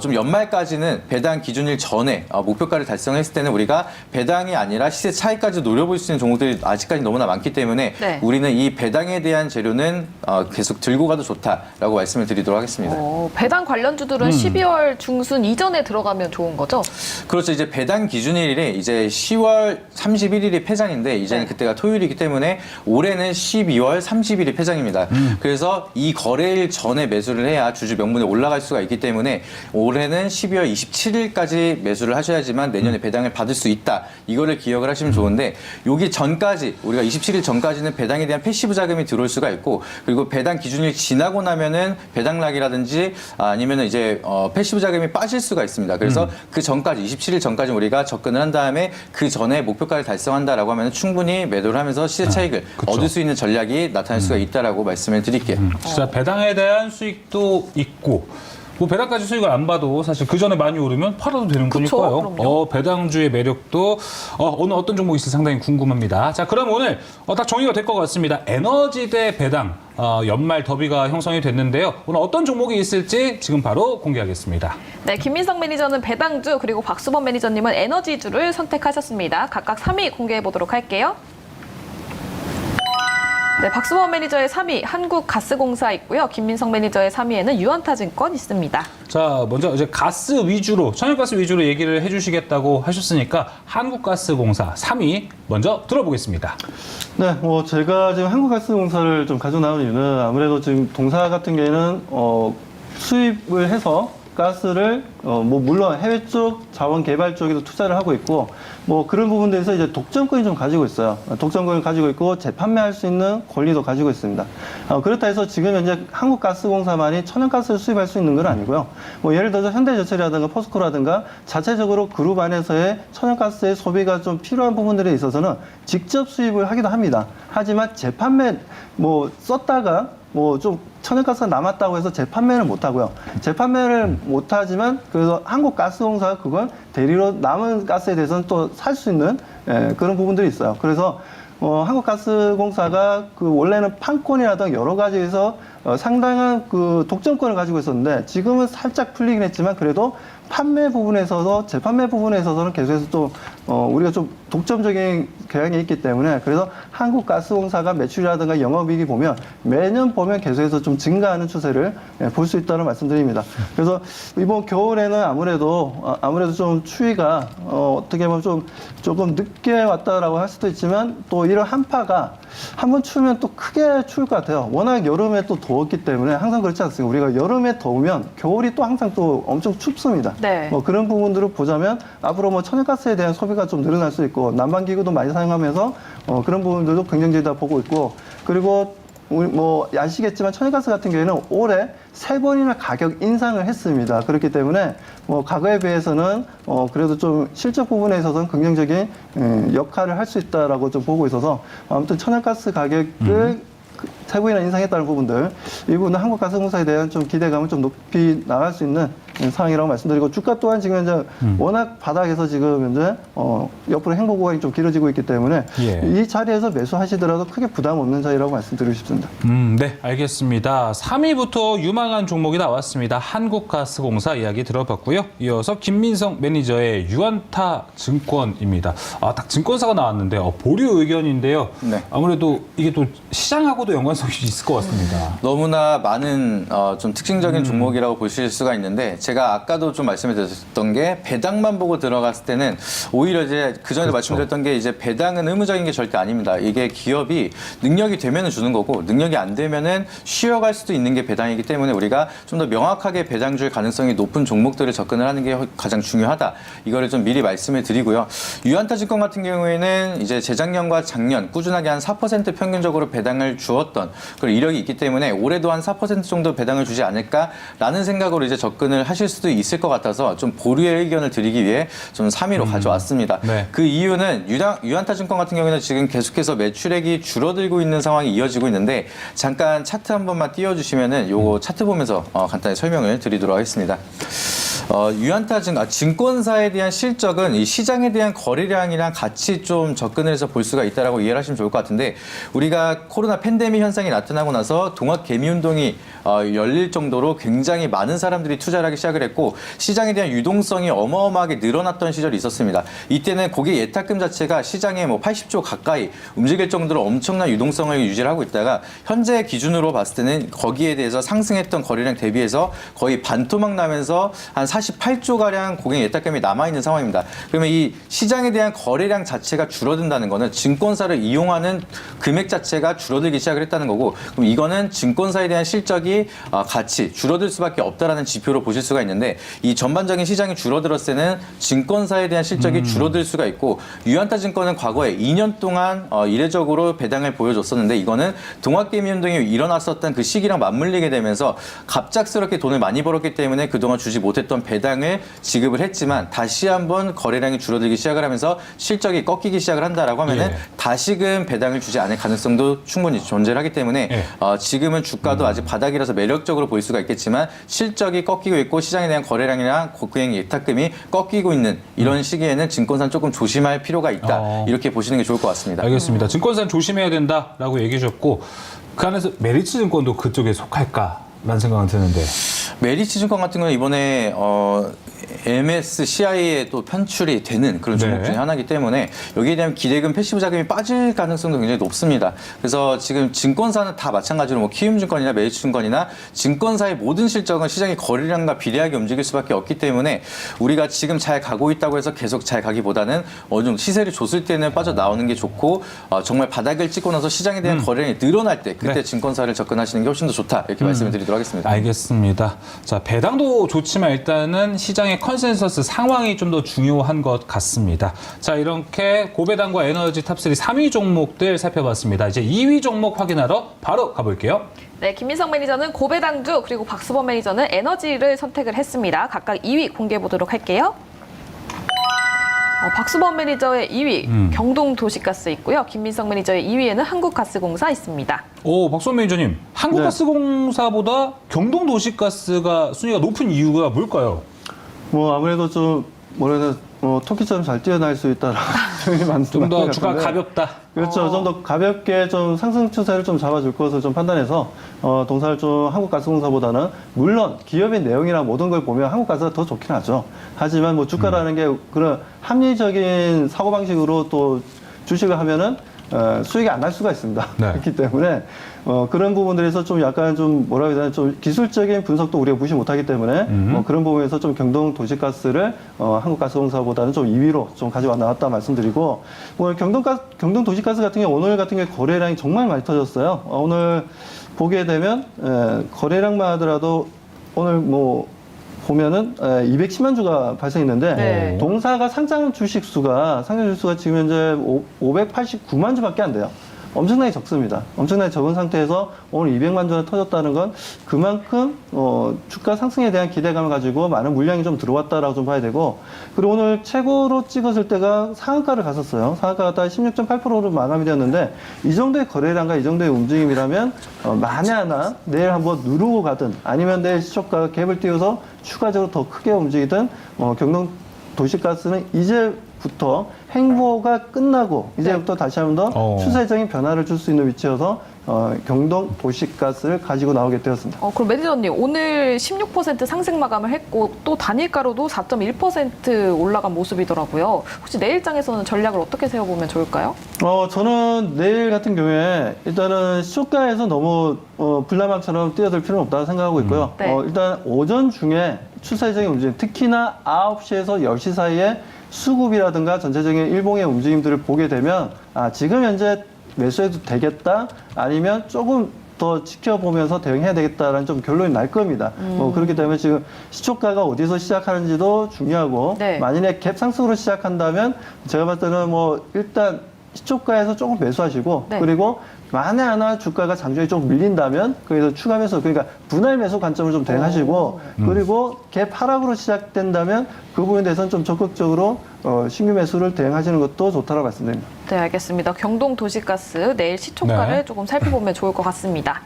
좀 연말까지는 배당 기준일 전에 목표가를 달성했을 때는 우리가 배당이 아니라 시세 차이까지 노려볼 수 있는 종목들이 아직까지 너무나 많기 때문에 네. 우리는 이 배당에 대한 재료는 계속 들고 가도 좋다라고 말씀을 드리도록 하겠습니다. 배당 관련주들은 12월 중순 이전에 들어가면 좋은 거죠? 그렇죠. 이제 배당 기준일이 이제 10월 31일이 폐장인데 이제는 네. 그때가 토요일이기 때문에 올해는 12월 30일이 폐장입니다. 그래서 이 거래일 전에 매수를 해야 주주 명분에 올라갈 수가 있기 때문에 올해는 12월 27일까지 매수를 하셔야지만 내년에 배당을 받을 수 있다. 이거를 기억을 하시면 좋은데 여기 전까지 우리가 27일 전까지는 배당에 대한 패시브 자금이 들어올 수가 있고 그리고 배당 기준일 지나고 나면은 배당락이라든지 아니면은 이제 패시브 자금이 빠질 수가 있습니다. 그래서 그 전까지 27일 전까지 우리가 접근을 한 다음에 그 전에 목표가를 달성한다라고 하면 충분히 매도를 하면서 시세 차익을 그쵸. 얻을 수 있는 전략이 나타날 수가 있다라고 말씀을 드릴게요. 진짜 배당에 대한 수익도 있고 뭐 배당까지 수익을 안 봐도 사실 그 전에 많이 오르면 팔아도 되는 그쵸, 거니까요. 그럼요. 배당주의 매력도 오늘 어떤 종목이 있을지 상당히 궁금합니다. 자, 그럼 오늘 딱 정리가 될 것 같습니다. 에너지 대 배당 연말 더비가 형성이 됐는데요. 오늘 어떤 종목이 있을지 지금 바로 공개하겠습니다. 네, 김민석 매니저는 배당주 그리고 박수범 매니저님은 에너지주를 선택하셨습니다. 각각 3위 공개해 보도록 할게요. 네, 박수범 매니저의 3위 한국가스공사 있고요. 김민석 매니저의 3위에는 유한타증권 있습니다. 자, 먼저 이제 가스 위주로, 천연가스 위주로 얘기를 해주시겠다고 하셨으니까 한국가스공사 3위 먼저 들어보겠습니다. 네, 제가 지금 한국가스공사를 좀 가져 나온 이유는 아무래도 지금 동사 같은 경우에는 수입을 해서 가스를 물론 해외 쪽 자원 개발 쪽에도 투자를 하고 있고 그런 부분들에서 이제 독점권이 좀 가지고 있어요. 독점권을 가지고 있고 재판매할 수 있는 권리도 가지고 있습니다. 그렇다 해서 지금 현재 한국가스공사만이 천연가스를 수입할 수 있는 건 아니고요. 예를 들어서 현대제철이라든가 포스코라든가 자체적으로 그룹 안에서의 천연가스의 소비가 좀 필요한 부분들에 있어서는 직접 수입을 하기도 합니다. 하지만 재판매 썼다가 좀 천연가스가 남았다고 해서 재판매를 못 하고요. 재판매를 못 하지만 그래서 한국가스공사가 그걸 대리로 남은 가스에 대해서는 또 살 수 있는 그런 부분들이 있어요. 그래서 한국가스공사가 그 원래는 판권이라든 여러 가지에서 상당한 그 독점권을 가지고 있었는데 지금은 살짝 풀리긴 했지만 그래도 판매 부분에서도 재판매 부분에 있어서는 계속해서 또 우리가 좀 독점적인 경향이 있기 때문에 그래서 한국가스공사가 매출이라든가 영업이익이 보면 매년 보면 계속해서 좀 증가하는 추세를 볼 수 있다는 말씀드립니다. 그래서 이번 겨울에는 아무래도 좀 추위가 어떻게 보면 좀 조금 늦게 왔다라고 할 수도 있지만 또 이런 한파가 한번 추우면 또 크게 추울 것 같아요. 워낙 여름에 또 더웠기 때문에 항상 그렇지 않습니까? 우리가 여름에 더우면 겨울이 또 항상 또 엄청 춥습니다. 네. 그런 부분들을 보자면 앞으로 뭐 천연가스에 대한 소비가 좀 늘어날 수 있고 난방기구도 많이 사용하면서 그런 부분들도 긍정적이다 보고 있고 그리고 우리 뭐 아시겠지만 천연가스 같은 경우에는 올해 3번이나 가격 인상을 했습니다. 그렇기 때문에 뭐 과거에 비해서는 그래도 좀 실적 부분에 있어서는 긍정적인 역할을 할 수 있다라고 좀 보고 있어서 아무튼 천연가스 가격을 3번이나 인상했다는 부분들 이 부분은 한국가스공사에 대한 좀 기대감을 좀 높이 나갈 수 있는 상황이라고 말씀드리고 주가 또한 지금 현재 워낙 바닥에서 지금 현재 옆으로 행보 구간이 좀 길어지고 있기 때문에 이 자리에서 매수하시더라도 크게 부담 없는 자리라고 말씀드리고 싶습니다. 네, 알겠습니다. 3위부터 유망한 종목이 나왔습니다. 한국가스공사 이야기 들어봤고요. 이어서 김민성 매니저의 유안타 증권입니다. 딱 증권사가 나왔는데 보류 의견인데요. 네. 아무래도 이게 또 시장하고도 연관성이 있을 것 같습니다. 너무나 많은 좀 특징적인 종목이라고 보실 수가 있는데 제가 아까도 좀 말씀을 드렸던 게 배당만 보고 들어갔을 때는 오히려 이제 그전에 말씀드렸던 게 이제 배당은 의무적인 게 절대 아닙니다. 이게 기업이 능력이 되면은 주는 거고 능력이 안 되면은 쉬어갈 수도 있는 게 배당이기 때문에 우리가 좀 더 명확하게 배당 줄 가능성이 높은 종목들을 접근을 하는 게 가장 중요하다. 이거를 좀 미리 말씀을 드리고요. 유안타증권 같은 경우에는 이제 재작년과 작년 꾸준하게 한 4% 평균적으로 배당을 주었던 그런 이력이 있기 때문에 올해도 한 4% 정도 배당을 주지 않을까라는 생각으로 이제 접근을 하실 수도 있을 것 같아서 좀 보류의 의견을 드리기 위해 좀 3위로 가져왔습니다. 네. 그 이유는 유안타증권 같은 경우에는 지금 계속해서 매출액이 줄어들고 있는 상황이 이어지고 있는데 잠깐 차트 한 번만 띄워주시면은 요거 차트 보면서 간단히 설명을 드리도록 하겠습니다. 증권사에 대한 실적은 이 시장에 대한 거래량이랑 같이 좀 접근을 해서 볼 수가 있다라고 이해를 하시면 좋을 것 같은데 우리가 코로나 팬데믹 현상이 나타나고 나서 동학 개미 운동이 열릴 정도로 굉장히 많은 사람들이 투자를 하기 시작을 했고 시장에 대한 유동성이 어마어마하게 늘어났던 시절이 있었습니다. 이때는 고객 예탁금 자체가 시장에 뭐 80조 가까이 움직일 정도로 엄청난 유동성을 유지를 하고 있다가 현재 기준으로 봤을 때는 거기에 대해서 상승했던 거래량 대비해서 거의 반토막 나면서 한 48조가량 고객 예탁금이 남아있는 상황입니다. 그러면 이 시장에 대한 거래량 자체가 줄어든다는 거는 증권사를 이용하는 금액 자체가 줄어들기 시작을 했다는 거고 그럼 이거는 증권사에 대한 실적이 같이 줄어들 수밖에 없다라는 지표로 보실 수가 있는데 이 전반적인 시장이 줄어들었을 때는 증권사에 대한 실적이 줄어들 수가 있고 유안타증권은 과거에 2년 동안 이례적으로 배당을 보여줬었는데 이거는 동학개미운동이 일어났었던 그 시기랑 맞물리게 되면서 갑작스럽게 돈을 많이 벌었기 때문에 그동안 주지 못했던 배당을 지급을 했지만 다시 한번 거래량이 줄어들기 시작을 하면서 실적이 꺾이기 시작을 한다라고 하면은 다시금 배당을 주지 않을 가능성도 충분히 존재를 하기 때문에 지금은 주가도 아직 바닥이라서 매력적으로 보일 수가 있겠지만 실적이 꺾이고 있고 시장에 대한 거래량이나 고객 예탁금이 꺾이고 있는 이런 시기에는 증권사는 조금 조심할 필요가 있다. 이렇게 보시는 게 좋을 것 같습니다. 알겠습니다. 증권사는 조심해야 된다라고 얘기해 주셨고 그 안에서 메리츠증권도 그쪽에 속할까라는 생각은 드는데 메리츠증권 같은 경우는 이번에 MSCI에 또 편출이 되는 그런 종목 중에 하나이기 때문에 여기에 대한 기대금, 패시브 자금이 빠질 가능성도 굉장히 높습니다. 그래서 지금 증권사는 다 마찬가지로 뭐 키움증권이나 메리츠증권이나 증권사의 모든 실적은 시장의 거래량과 비례하게 움직일 수밖에 없기 때문에 우리가 지금 잘 가고 있다고 해서 계속 잘 가기보다는 어느 정도 시세를 줬을 때는 빠져나오는 게 좋고 정말 바닥을 찍고 나서 시장에 대한 거래량이 늘어날 때 그때 증권사를 접근하시는 게 훨씬 더 좋다 이렇게 말씀을 드리도록 하겠습니다. 알겠습니다. 자, 배당도 좋지만 일단은 시장의 컨센서스 상황이 좀 더 중요한 것 같습니다. 자, 이렇게 고배당과 에너지 탑3 3위 종목들 살펴봤습니다. 이제 2위 종목 확인하러 바로 가볼게요. 네, 김민성 매니저는 고배당주 그리고 박수범 매니저는 에너지를 선택을 했습니다. 각각 2위 공개해 보도록 할게요. 박수범 매니저의 2위 경동도시가스 있고요. 김민성 매니저의 2위에는 한국가스공사 있습니다. 박수범 매니저님, 한국가스공사보다 경동도시가스가 순위가 높은 이유가 뭘까요? 뭐 아무래도 좀 뭐라든 토끼처럼 잘 뛰어날 수 있다라고 좀 더 주가 가볍다. 그렇죠. 좀 더 가볍게 좀 상승 추세를 좀 잡아줄 것을 좀 판단해서 동사를 좀 한국가스공사보다는 물론 기업의 내용이나 모든 걸 보면 한국가스가 더 좋긴 하죠. 하지만 뭐 주가라는 게 그런 합리적인 사고방식으로 또 주식을 하면은 수익이 안 날 수가 있습니다. 네. 그렇기 때문에 그런 부분들에서 좀 약간 좀 뭐라 해야 되나 좀 기술적인 분석도 우리가 무시 못하기 때문에 그런 부분에서 좀 경동 도시가스를 한국가스공사보다는 좀 2위로 좀 가져와 나왔다 말씀드리고 오늘 경동 도시가스 같은 경우 오늘 같은 경우에 거래량이 정말 많이 터졌어요. 오늘 보게 되면 거래량만 하더라도 오늘 뭐 보면은 210만 주가 발생했는데 네. 동사가 상장 주식 수가 지금 현재 589만 주밖에 안 돼요. 엄청나게 적습니다. 엄청나게 적은 상태에서 오늘 200만 주가 터졌다는 건 그만큼 주가 상승에 대한 기대감을 가지고 많은 물량이 좀 들어왔다라고 좀 봐야 되고 그리고 오늘 최고로 찍었을 때가 상한가를 갔었어요. 상한가가 딱 16.8%로 마감이 되었는데 이 정도의 거래량과 이 정도의 움직임이라면 만에 하나 내일 한번 누르고 가든 아니면 내일 시초가가 갭을 띄워서 추가적으로 더 크게 움직이든 경동 도시가스는 이제부터 행보가 끝나고 이제부터 다시 한 번 더 추세적인 변화를 줄 수 있는 위치여서 경동 도시가스를 가지고 나오게 되었습니다. 그럼 매니저님 오늘 16% 상승 마감을 했고 또 단일가로도 4.1% 올라간 모습이더라고요. 혹시 내일장에서는 전략을 어떻게 세워보면 좋을까요? 저는 내일 같은 경우에 일단은 시초가에서 너무 불나방처럼 뛰어들 필요는 없다고 생각하고 있고요. 네. 일단 오전 중에 추세적인 움직임, 특히나 9시에서 10시 사이에 수급이라든가 전체적인 일봉의 움직임들을 보게 되면 지금 현재 매수해도 되겠다 아니면 조금 더 지켜보면서 대응해야 되겠다라는 좀 결론이 날 겁니다. 그렇기 때문에 지금 시초가가 어디서 시작하는지도 중요하고 네. 만일에 갭 상승으로 시작한다면 제가 봤을 때는 뭐 일단 시초가에서 조금 매수하시고 네. 그리고 만에 하나 주가가 장중에 좀 밀린다면 거기서 추가 매수 그러니까 분할 매수 관점을 좀 대응하시고 그리고 갭 하락으로 시작된다면 그 부분에 대해서는 좀 적극적으로 신규 매수를 대응하시는 것도 좋다고 말씀드립니다. 네, 알겠습니다. 경동 도시가스 내일 시초가를 네. 조금 살펴보면 좋을 것 같습니다.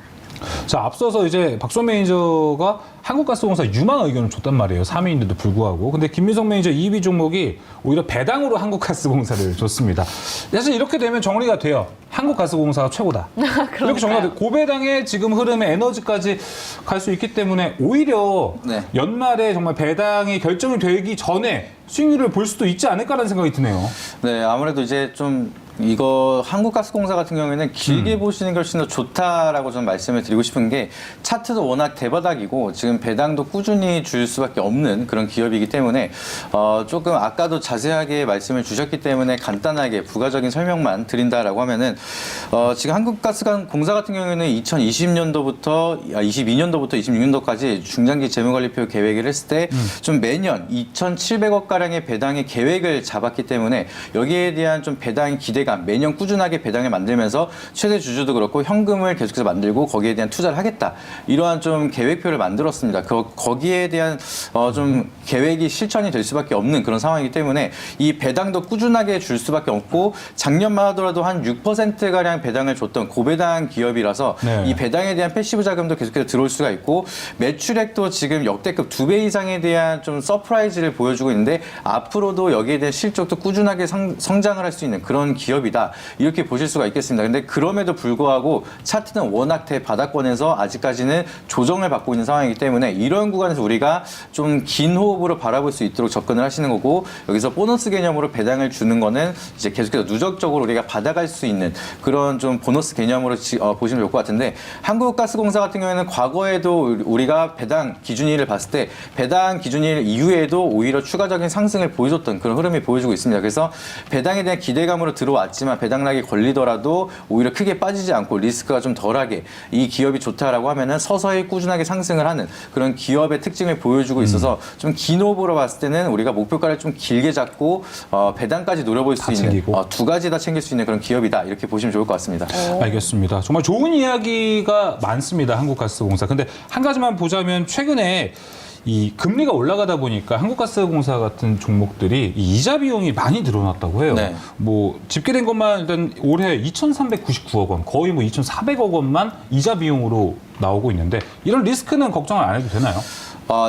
자, 앞서서 이제 박수원 매니저가 한국가스공사 유망 의견을 줬단 말이에요. 3위인데도 불구하고. 근데 김민석 매니저 2위 종목이 오히려 배당으로 한국가스공사를 줬습니다. 사실 이렇게 되면 정리가 돼요. 한국가스공사가 최고다. 이렇게 정리가 돼요. 고배당의 지금 흐름에 에너지까지 갈 수 있기 때문에 오히려 네. 연말에 정말 배당이 결정이 되기 전에 수익률을 볼 수도 있지 않을까라는 생각이 드네요. 네, 아무래도 이제 좀 이거 한국가스공사 같은 경우에는 길게 보시는 게 훨씬 더 좋다라고 좀 말씀을 드리고 싶은 게 차트도 워낙 대바닥이고 지금 배당도 꾸준히 줄 수밖에 없는 그런 기업이기 때문에 조금 아까도 자세하게 말씀을 주셨기 때문에 간단하게 부가적인 설명만 드린다라고 하면은 지금 한국가스공사 같은 경우에는 2022년도부터 26년도까지 중장기 재무관리표 계획을 했을 때 좀 매년 2,700억 가량의 배당의 계획을 잡았기 때문에 여기에 대한 좀 배당 기대감 매년 꾸준하게 배당을 만들면서 최대 주주도 그렇고 현금을 계속해서 만들고 거기에 대한 투자를 하겠다 이러한 좀 계획표를 만들었습니다. 거기에 대한 좀 계획이 실천이 될 수밖에 없는 그런 상황이기 때문에 이 배당도 꾸준하게 줄 수밖에 없고 작년만 하더라도 한 6% 가량 배당을 줬던 고배당 기업이라서 네. 이 배당에 대한 패시브 자금도 계속해서 들어올 수가 있고 매출액도 지금 역대급 2배 이상에 대한 좀 서프라이즈를 보여주고 있는데 앞으로도 여기에 대한 실적도 꾸준하게 성장을 할 수 있는 그런 기업이다 이렇게 보실 수가 있겠습니다. 근데 그럼에도 불구하고 차트는 워낙 대바닥권에서 아직까지는 조정을 받고 있는 상황이기 때문에 이런 구간에서 우리가 좀 긴 호흡으로 바라볼 수 있도록 접근을 하시는 거고 여기서 보너스 개념으로 배당을 주는 거는 이제 계속해서 누적적으로 우리가 받아갈 수 있는 그런 좀 보너스 개념으로 보시면 좋을 것 같은데 한국가스공사 같은 경우에는 과거에도 우리가 배당 기준일을 봤을 때 배당 기준일 이후에도 오히려 추가적인 상승을 보여줬던 그런 흐름이 보여주고 있습니다. 그래서 배당에 대한 기대감으로 들어왔지만 배당락이 걸리더라도 오히려 크게 빠지지 않고 리스크가 좀 덜하게 이 기업이 좋다라고 하면은 서서히 꾸준하게 상승을 하는 그런 기업의 특징을 보여주고 있어서 좀 긴 호흡으로 봤을 때는 우리가 목표가를 좀 길게 잡고 배당까지 노려볼 수 있는 챙기고. 두 가지 다 챙길 수 있는 그런 기업이다 이렇게 보시면 좋을 것 같습니다. 알겠습니다. 정말 좋은 이야기가 많습니다. 한국가스공사. 근데 한 가지만 보자면 최근에 이 금리가 올라가다 보니까 한국가스공사 같은 종목들이 이 이자 비용이 많이 늘어났다고 해요. 네. 뭐 집계된 것만 일단 올해 2,399억 원, 거의 뭐 2,400억 원만 이자 비용으로 나오고 있는데 이런 리스크는 걱정을 안 해도 되나요?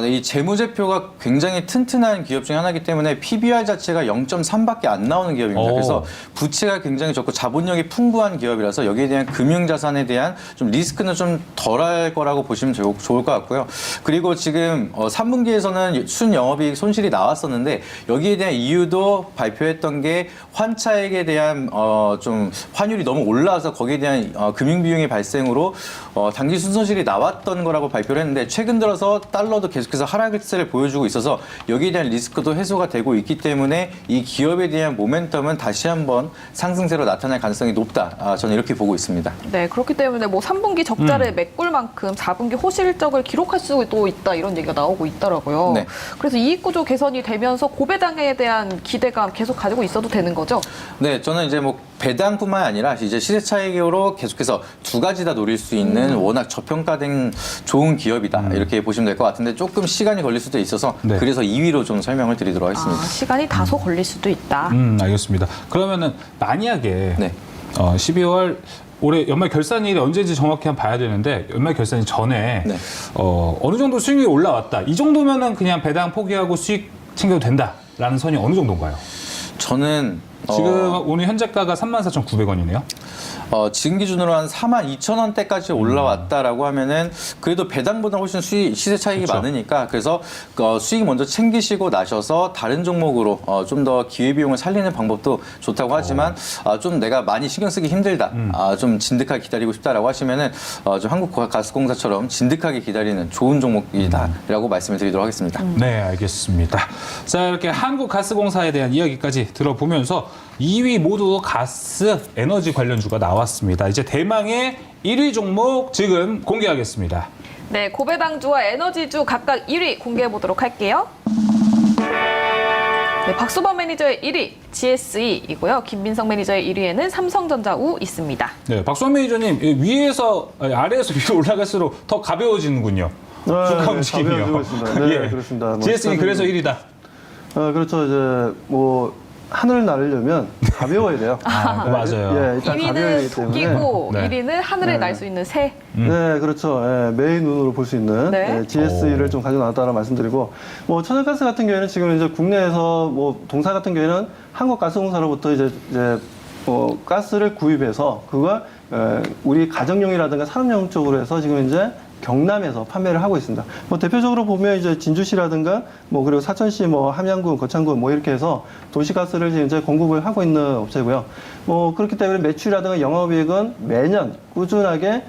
네, 이 재무제표가 굉장히 튼튼한 기업 중에 하나이기 때문에 PBR 자체가 0.3밖에 안 나오는 기업입니다. 오. 그래서 부채가 굉장히 적고 자본력이 풍부한 기업이라서 여기에 대한 금융자산에 대한 좀 리스크는 좀 덜할 거라고 보시면 좋을 것 같고요. 그리고 지금 3분기에서는 순영업이익 손실이 나왔었는데 여기에 대한 이유도 발표했던 게 환차액에 대한 좀 환율이 너무 올라와서 거기에 대한 금융비용의 발생으로 당기 순손실이 나왔던 거라고 발표를 했는데 최근 들어서 달러도 계속해서 하락세를 보여주고 있어서 여기에 대한 리스크도 해소가 되고 있기 때문에 이 기업에 대한 모멘텀은 다시 한번 상승세로 나타날 가능성이 높다. 저는 이렇게 보고 있습니다. 네, 그렇기 때문에 뭐 3분기 적자를 메꿀 만큼 4분기 호실적을 기록할 수도 있다 이런 얘기가 나오고 있더라고요. 네. 그래서 이익 구조 개선이 되면서 고배당에 대한 기대감 계속 가지고 있어도 되는 거죠? 네, 저는 이제 뭐 배당뿐만 아니라 이제 시세 차익으로 계속해서 두 가지 다 노릴 수 있는 워낙 저평가된 좋은 기업이다. 이렇게 보시면 될 것 같은데 조금 시간이 걸릴 수도 있어서 네. 그래서 2위로 좀 설명을 드리도록 하겠습니다. 시간이 다소 걸릴 수도 있다. 알겠습니다. 그러면은 만약에 네. 12월 올해 연말 결산일이 언제인지 정확히 한번 봐야 되는데 연말 결산일 전에 네. 어느 정도 수익률이 올라왔다. 이 정도면은 그냥 배당 포기하고 수익 챙겨도 된다라는 선이 어느 정도인가요? 저는 지금 오늘 현재가가 34,900원이네요. 지금 기준으로 한 42,000원대까지 올라왔다라고 하면은 그래도 배당보다 훨씬 시세 차익이 그렇죠. 많으니까 그래서 수익 먼저 챙기시고 나셔서 다른 종목으로 좀 더 기회비용을 살리는 방법도 좋다고 하지만 좀 내가 많이 신경 쓰기 힘들다. 좀 진득하게 기다리고 싶다라고 하시면은 좀 한국가스공사처럼 진득하게 기다리는 좋은 종목이다라고 말씀을 드리도록 하겠습니다. 네, 알겠습니다. 자, 이렇게 한국가스공사에 대한 이야기까지 들어보면서 2위 모두 가스, 에너지 관련주가 나왔습니다. 이제 대망의 1위 종목 지금 공개하겠습니다. 네, 고배당주와 에너지주 각각 1위 공개해 보도록 할게요. 네, 박수범 매니저의 1위 GSE이고요. 김민성 매니저의 1위에는 삼성전자우 있습니다. 네, 박수환 매니저님 아래에서 위로 올라갈수록 더 가벼워지는군요. 주가 움직임이요. 가벼워지고 있습니다. 네, 예. 그렇습니다. 뭐 GSE 그래서 1위다. 그렇죠. 이제 뭐 하늘을 나르려면 가벼워야 돼요. 맞아요. 예, 일단 가벼워야 2위는 되기 때문에. 토끼고 네. 1위는 하늘에 날 수 있는 새. 네, 그렇죠. 예, 매의 눈으로 볼 수 있는 네. GSE를 좀 가져 나왔다는 말씀드리고, 뭐 천연가스 같은 경우에는 지금 이제 국내에서 뭐 동사 같은 경우에는 한국가스공사로부터 이제 가스를 구입해서 그걸 우리 가정용이라든가 산업용 쪽으로 해서 지금 이제 경남에서 판매를 하고 있습니다. 뭐 대표적으로 보면 이제 진주시라든가 뭐 그리고 사천시, 뭐 함양군, 거창군 뭐 이렇게 해서 도시가스를 지금 이제 공급을 하고 있는 업체고요. 뭐 그렇기 때문에 매출이라든가 영업이익은 매년 꾸준하게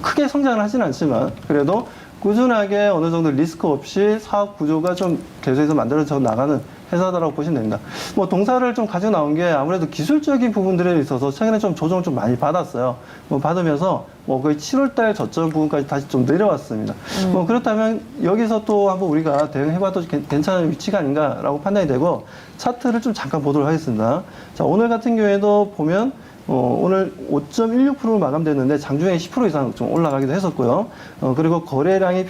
크게 성장을 하지는 않지만 그래도 꾸준하게 어느 정도 리스크 없이 사업 구조가 좀 계속해서 만들어져 나가는 회사다라고 보시면 됩니다. 뭐 동사를 좀 가지고 나온 게 아무래도 기술적인 부분들에 있어서 최근에 좀 조정을 좀 많이 받았어요. 뭐 받으면서 뭐 거의 7월달 저점 부분까지 다시 좀 내려왔습니다. 뭐 그렇다면 여기서 또 한번 우리가 대응해봐도 괜찮은 위치가 아닌가라고 판단이 되고 차트를 좀 잠깐 보도록 하겠습니다. 자, 오늘 같은 경우에도 보면 오늘 5.16% 마감됐는데 장중에 10% 이상 좀 올라가기도 했었고요. 그리고 거래량이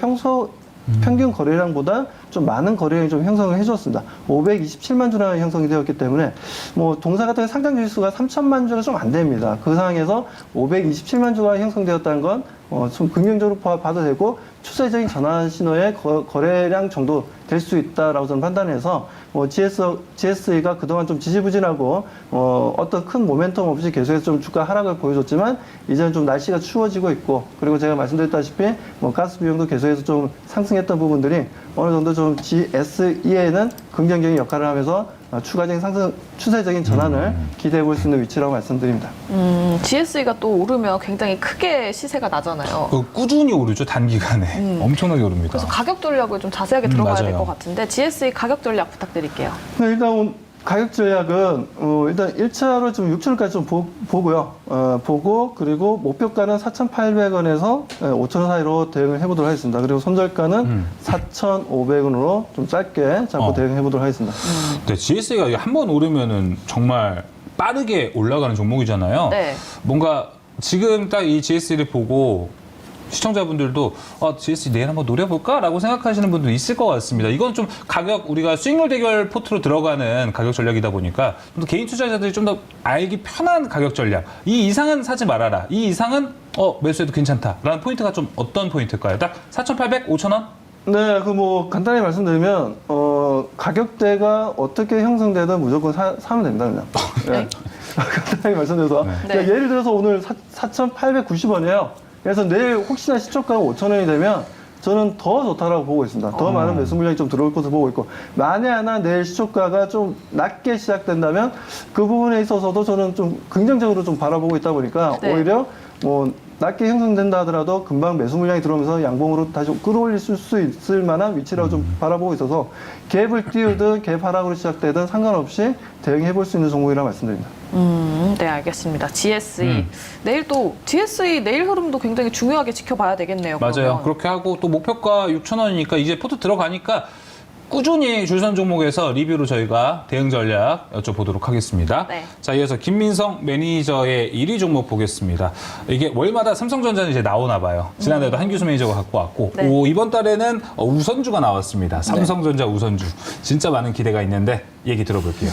평균 거래량보다 좀 많은 거래량이 좀 형성을 해줬습니다. 527만 주나 형성이 되었기 때문에 뭐 동사 같은 상장 주수가 3천만 주가 좀 안 됩니다. 그 상황에서 527만 주가 형성되었다는 건 좀 긍정적으로 봐도 되고 추세적인 전환 신호의 거래량 정도 될 수 있다라고 저는 판단해서 GSE가 그동안 좀 지지부진하고 어떤 큰 모멘텀 없이 계속해서 좀 주가 하락을 보여줬지만 이제는 좀 날씨가 추워지고 있고 그리고 제가 말씀드렸다시피 가스 비용도 계속해서 좀 상승했던 부분들이 어느 정도 좀 GSE에는 긍정적인 역할을 하면서 추가적인 추세적인 전환을 기대해 볼 수 있는 위치라고 말씀드립니다. GSE가 또 오르면 굉장히 크게 시세가 나잖아요. 꾸준히 오르죠, 단기간에. 엄청나게 오릅니다. 그래서 가격 전략을 좀 자세하게 들어가야 될 맞아요. 것 같은데 GSE 가격 전략 부탁드릴게요. 네, 일단 가격 전략은 일단 1차로 좀 6천원까지 좀 보고요. 보고 그리고 목표가는 4,800원에서 5,000원 사이로 대응을 해보도록 하겠습니다. 그리고 손절가는 4,500원으로 좀 짧게 잡고 대응해보도록 하겠습니다. 네, GSE가 한 번 오르면은 정말 빠르게 올라가는 종목이잖아요. 네. 뭔가 지금 딱 이 GSE를 보고 시청자분들도 GSE 내일 한번 노려볼까라고 생각하시는 분도 있을 것 같습니다. 이건 좀 가격 우리가 수익률 대결 포트로 들어가는 가격 전략이다 보니까 좀 더 개인 투자자들이 좀 더 알기 편한 가격 전략. 이 이상은 사지 말아라. 이 이상은 매수해도 괜찮다라는 포인트가 좀 어떤 포인트일까요? 딱 4,800, 5,000원? 네, 그 뭐 간단히 말씀드리면 가격대가 어떻게 형성되든 무조건 사면 됩니다, 그냥. 네. 간단하게 말씀드려서 네. 그러니까 예를 들어서 오늘 4,890원이에요. 그래서 내일 혹시나 시초가가 5,000원이 되면 저는 더 좋다라고 보고 있습니다. 더 많은 매수 물량이 좀 들어올 것으로 보고 있고, 만에 하나 내일 시초가가 좀 낮게 시작된다면 그 부분에 있어서도 저는 좀 긍정적으로 좀 바라보고 있다 보니까 네. 오히려 뭐 낮게 형성된다 하더라도 금방 매수 물량이 들어오면서 양봉으로 다시 끌어올릴 수 있을 만한 위치라고 좀 바라보고 있어서 갭을 띄우든 갭 하락으로 시작되든 상관없이 대응해 볼 수 있는 종목이라 말씀드립니다. 네, 알겠습니다. GSE. 내일 또 GSE 내일 흐름도 굉장히 중요하게 지켜봐야 되겠네요. 맞아요. 그러면. 그렇게 하고 또 목표가 6,000원이니까 이제 포트 들어가니까 꾸준히 줄선 종목에서 리뷰로 저희가 대응 전략 여쭤보도록 하겠습니다. 네. 자, 이어서 김민성 매니저의 1위 종목 보겠습니다. 이게 월마다 삼성전자는 이제 나오나 봐요. 지난달에도 한규수 매니저가 갖고 왔고, 네. 이번 달에는 우선주가 나왔습니다. 삼성전자 우선주. 진짜 많은 기대가 있는데 얘기 들어볼게요.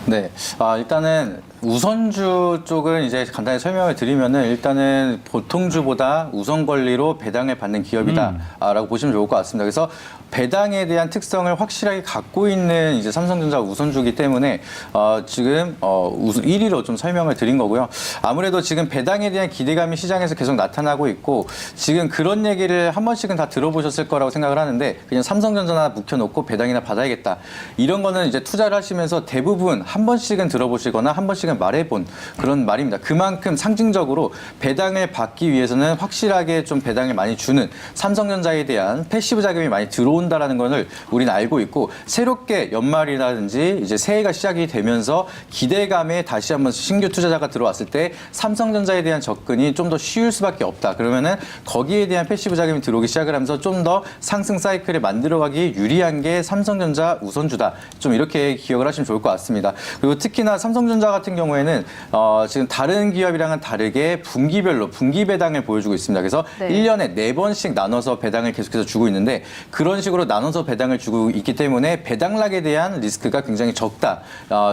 네, 일단은 우선주 쪽은 이제 간단히 설명을 드리면은 일단은 보통주보다 우선 권리로 배당을 받는 기업이다라고 보시면 좋을 것 같습니다. 그래서 배당에 대한 특성을 확실하게 갖고 있는 이제 삼성전자 우선주기 때문에 지금 1위로 좀 설명을 드린 거고요. 아무래도 지금 배당에 대한 기대감이 시장에서 계속 나타나고 있고 지금 그런 얘기를 한 번씩은 다 들어보셨을 거라고 생각을 하는데 그냥 삼성전자나 묵혀놓고 배당이나 받아야겠다. 이런 거는 이제 투자를 하시면서 대부분 한 번씩은 들어보시거나 한 번씩은 말해본 그런 말입니다. 그만큼 상징적으로 배당을 받기 위해서는 확실하게 좀 배당을 많이 주는 삼성전자에 대한 패시브 자금이 많이 들어온다라는 것을 우리는 알고 있고 새롭게 연말이라든지 이제 새해가 시작이 되면서 기대감에 다시 한번 신규 투자자가 들어왔을 때 삼성전자에 대한 접근이 좀 더 쉬울 수밖에 없다. 그러면은 거기에 대한 패시브 자금이 들어오기 시작을 하면서 좀 더 상승 사이클을 만들어가기 유리한 게 삼성전자 우선주다. 좀 이렇게 기억을 하시면 좋을 것 같습니다. 그리고 특히나 삼성전자 같은 경우에는 지금 다른 기업이랑은 다르게 분기별로 분기 배당을 보여주고 있습니다. 그래서 네. 1년에 4번씩 나눠서 배당을 계속해서 주고 있는데 그런 식으로 나눠서 배당을 주고 있기 때문에 배당락에 대한 리스크가 굉장히 적다.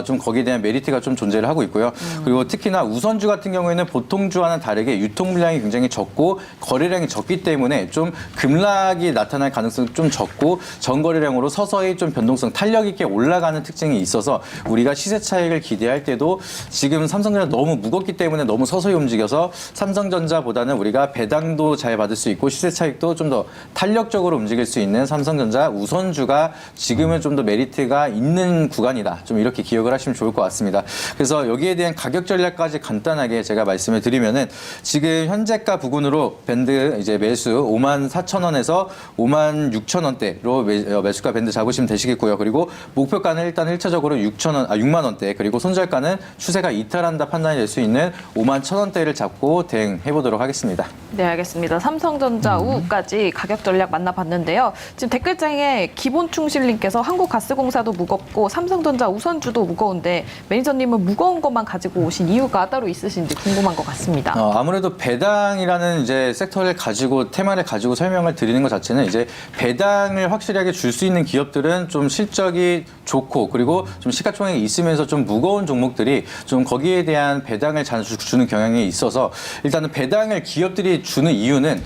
좀 거기에 대한 메리트가 좀 존재를 하고 있고요. 그리고 특히나 우선주 같은 경우에는 보통주와는 다르게 유통 물량이 굉장히 적고 거래량이 적기 때문에 좀 급락이 나타날 가능성이 좀 적고 전거래량으로 서서히 좀 변동성 탄력 있게 올라가는 특징이 있어서 우리가 시세 차익을 기대할 때도 지금 삼성전자 너무 무겁기 때문에 너무 서서히 움직여서 삼성전자보다는 우리가 배당도 잘 받을 수 있고 시세 차익도 좀 더 탄력적으로 움직일 수 있는 삼성전자 우선주가 지금은 좀 더 메리트가 있는 구간이다. 좀 이렇게 기억을 하시면 좋을 것 같습니다. 그래서 여기에 대한 가격 전략까지 간단하게 제가 말씀을 드리면은 지금 현재가 부근으로 밴드 이제 매수 54,000원에서 56,000원대로 매수가 밴드 잡으시면 되시겠고요. 그리고 목표가는 일단 1차적으로 6만 원대 그리고 손절가는 추세가 이탈한다 판단이 될 수 있는 51,000원대를 잡고 대응해 보도록 하겠습니다. 네, 알겠습니다. 삼성전자 우까지 가격 전략 만나봤는데요. 지금 댓글창에 기본충실님께서 한국가스공사도 무겁고 삼성전자 우선주도 무거운데 매니저님은 무거운 것만 가지고 오신 이유가 따로 있으신지 궁금한 것 같습니다. 아무래도 배당이라는 이제 섹터를 가지고 테마를 가지고 설명을 드리는 것 자체는 이제 배당을 확실하게 줄 수 있는 기업들은 좀 실적이 좋고 그리고 좀 시가총액이 있으면서 좀 무거운 종목들이 좀 거기에 대한 배당을 자주 주는 경향이 있어서 일단은 배당을 기업들이 주는 이유는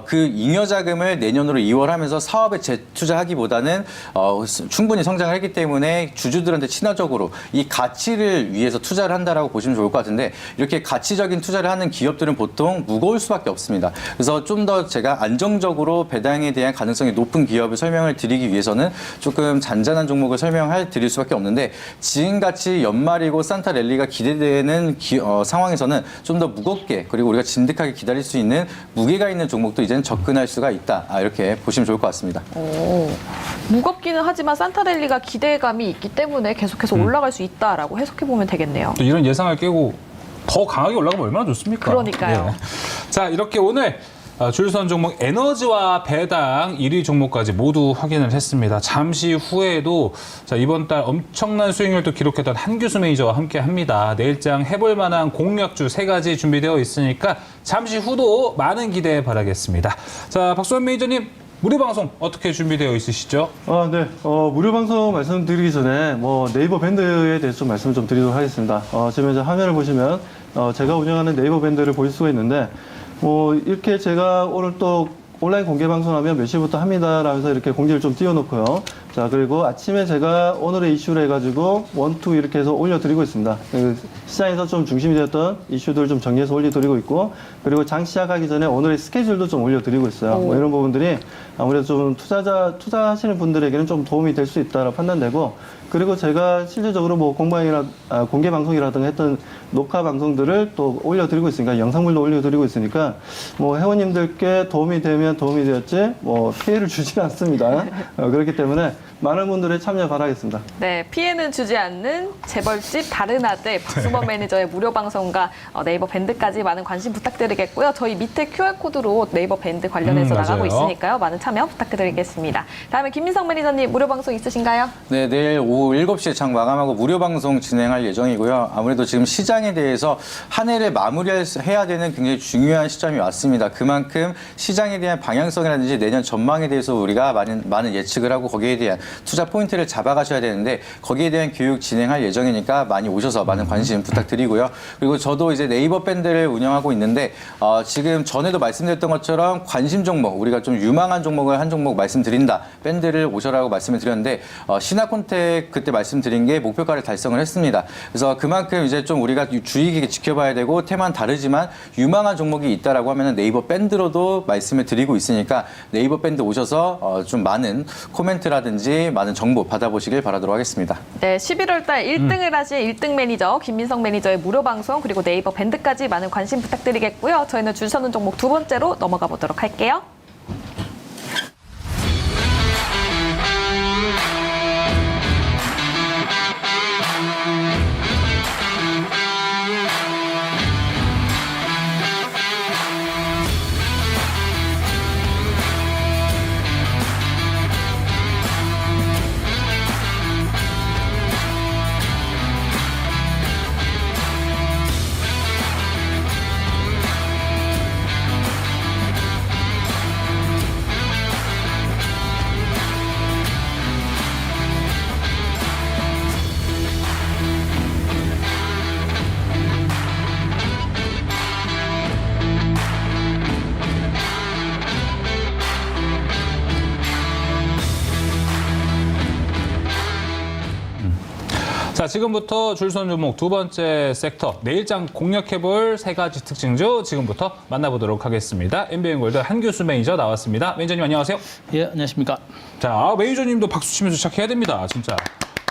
그 잉여 자금을 내년으로 이월하면서 사업에 재투자하기보다는 충분히 성장을 했기 때문에 주주들한테 친화적으로 이 가치를 위해서 투자를 한다라고 보시면 좋을 것 같은데 이렇게 가치적인 투자를 하는 기업들은 보통 무거울 수밖에 없습니다. 그래서 좀 더 제가 안정적으로 배당에 대한 가능성이 높은 기업을 설명을 드리기 위해서는 조금 잔잔한 종목을 드릴 수밖에 없는데 지금같이 연말이고 산타 랠리가 기대되는 상황에서는 좀 더 무겁게 그리고 우리가 진득하게 기다릴 수 있는 무게가 있는 종목도 이제는 접근할 수가 있다. 이렇게 보시면 좋을 것 같습니다. 무겁기는 하지만 산타랠리가 기대감이 있기 때문에 계속해서 올라갈 수 있다라고 해석해보면 되겠네요. 또 이런 예상을 깨고 더 강하게 올라가면 얼마나 좋습니까? 그러니까요. 자, 이렇게 오늘 줄선 종목 에너지와 배당 1위 종목까지 모두 확인을 했습니다. 잠시 후에도 자, 이번 달 엄청난 수익률도 기록했던 한규수 매니저와 함께 합니다. 내일장 해볼 만한 공략주 3가지 준비되어 있으니까 잠시 후도 많은 기대 바라겠습니다. 자, 박수환 매니저님, 무료 방송 어떻게 준비되어 있으시죠? 네. 무료 방송 말씀드리기 전에 네이버 밴드에 대해서 좀 말씀을 좀 드리도록 하겠습니다. 지금 이제 화면을 보시면 제가 운영하는 네이버 밴드를 보실 수가 있는데 이렇게 제가 오늘 또 온라인 공개 방송하면 몇 시부터 합니다라면서 이렇게 공지를 좀 띄워놓고요. 자, 그리고 아침에 제가 오늘의 이슈를 해가지고 1, 2 이렇게 해서 올려드리고 있습니다. 시장에서 좀 중심이 되었던 이슈들을 좀 정리해서 올려드리고 있고, 그리고 장 시작하기 전에 오늘의 스케줄도 좀 올려드리고 있어요. 뭐 이런 부분들이 아무래도 좀 투자하시는 분들에게는 좀 도움이 될 수 있다고 판단되고, 그리고 제가 실질적으로 뭐 공개 방송이라든가 했던 녹화 방송들을 또 올려드리고 있으니까, 영상물도 올려드리고 있으니까, 뭐 회원님들께 도움이 되면 도움이 되었지, 뭐 피해를 주지는 않습니다. 그렇기 때문에 많은 분들의 참여 바라겠습니다. 네, 피해는 주지 않는 재벌집 다른 아들 박수범 매니저의 무료 방송과 네이버 밴드까지 많은 관심 부탁드리겠고요. 저희 밑에 QR코드로 네이버 밴드 관련해서 나가고 맞아요. 있으니까요. 많은 참여 부탁드리겠습니다. 다음에 김민성 매니저님 무료 방송 있으신가요? 네, 내일 오후 7시에 장 마감하고 무료 방송 진행할 예정이고요. 아무래도 지금 시장에 대해서 한 해를 마무리해야 되는 굉장히 중요한 시점이 왔습니다. 그만큼 시장에 대한 방향성이라든지 내년 전망에 대해서 우리가 많은 예측을 하고 거기에 대한 투자 포인트를 잡아가셔야 되는데 거기에 대한 교육 진행할 예정이니까 많이 오셔서 많은 관심 부탁드리고요. 그리고 저도 이제 네이버 밴드를 운영하고 있는데 지금 전에도 말씀드렸던 것처럼 관심 종목, 우리가 좀 유망한 종목을 한 종목 말씀드린다. 밴드를 오셔라고 말씀을 드렸는데 신화콘텍 그때 말씀드린 게 목표가를 달성을 했습니다. 그래서 그만큼 이제 좀 우리가 주의 깊게 지켜봐야 되고 테마는 다르지만 유망한 종목이 있다라고 하면 네이버 밴드로도 말씀을 드리고 있으니까 네이버 밴드 오셔서 좀 많은 코멘트라든지 많은 정보 받아보시길 바라도록 하겠습니다. 네, 11월 달 1등을 하신 1등 매니저 김민성 매니저의 무료 방송 그리고 네이버 밴드까지 많은 관심 부탁드리겠고요. 저희는 줄 서는 종목 두 번째로 넘어가 보도록 할게요. 자, 지금부터 줄선 종목 두 번째 섹터 내일장 공략해볼 세 가지 특징주 지금부터 만나보도록 하겠습니다. MBN골드 한규수 매니저 나왔습니다. 매니저님 안녕하세요. 예, 안녕하십니까. 자, 매니저님도 박수 치면서 시작해야 됩니다. 진짜.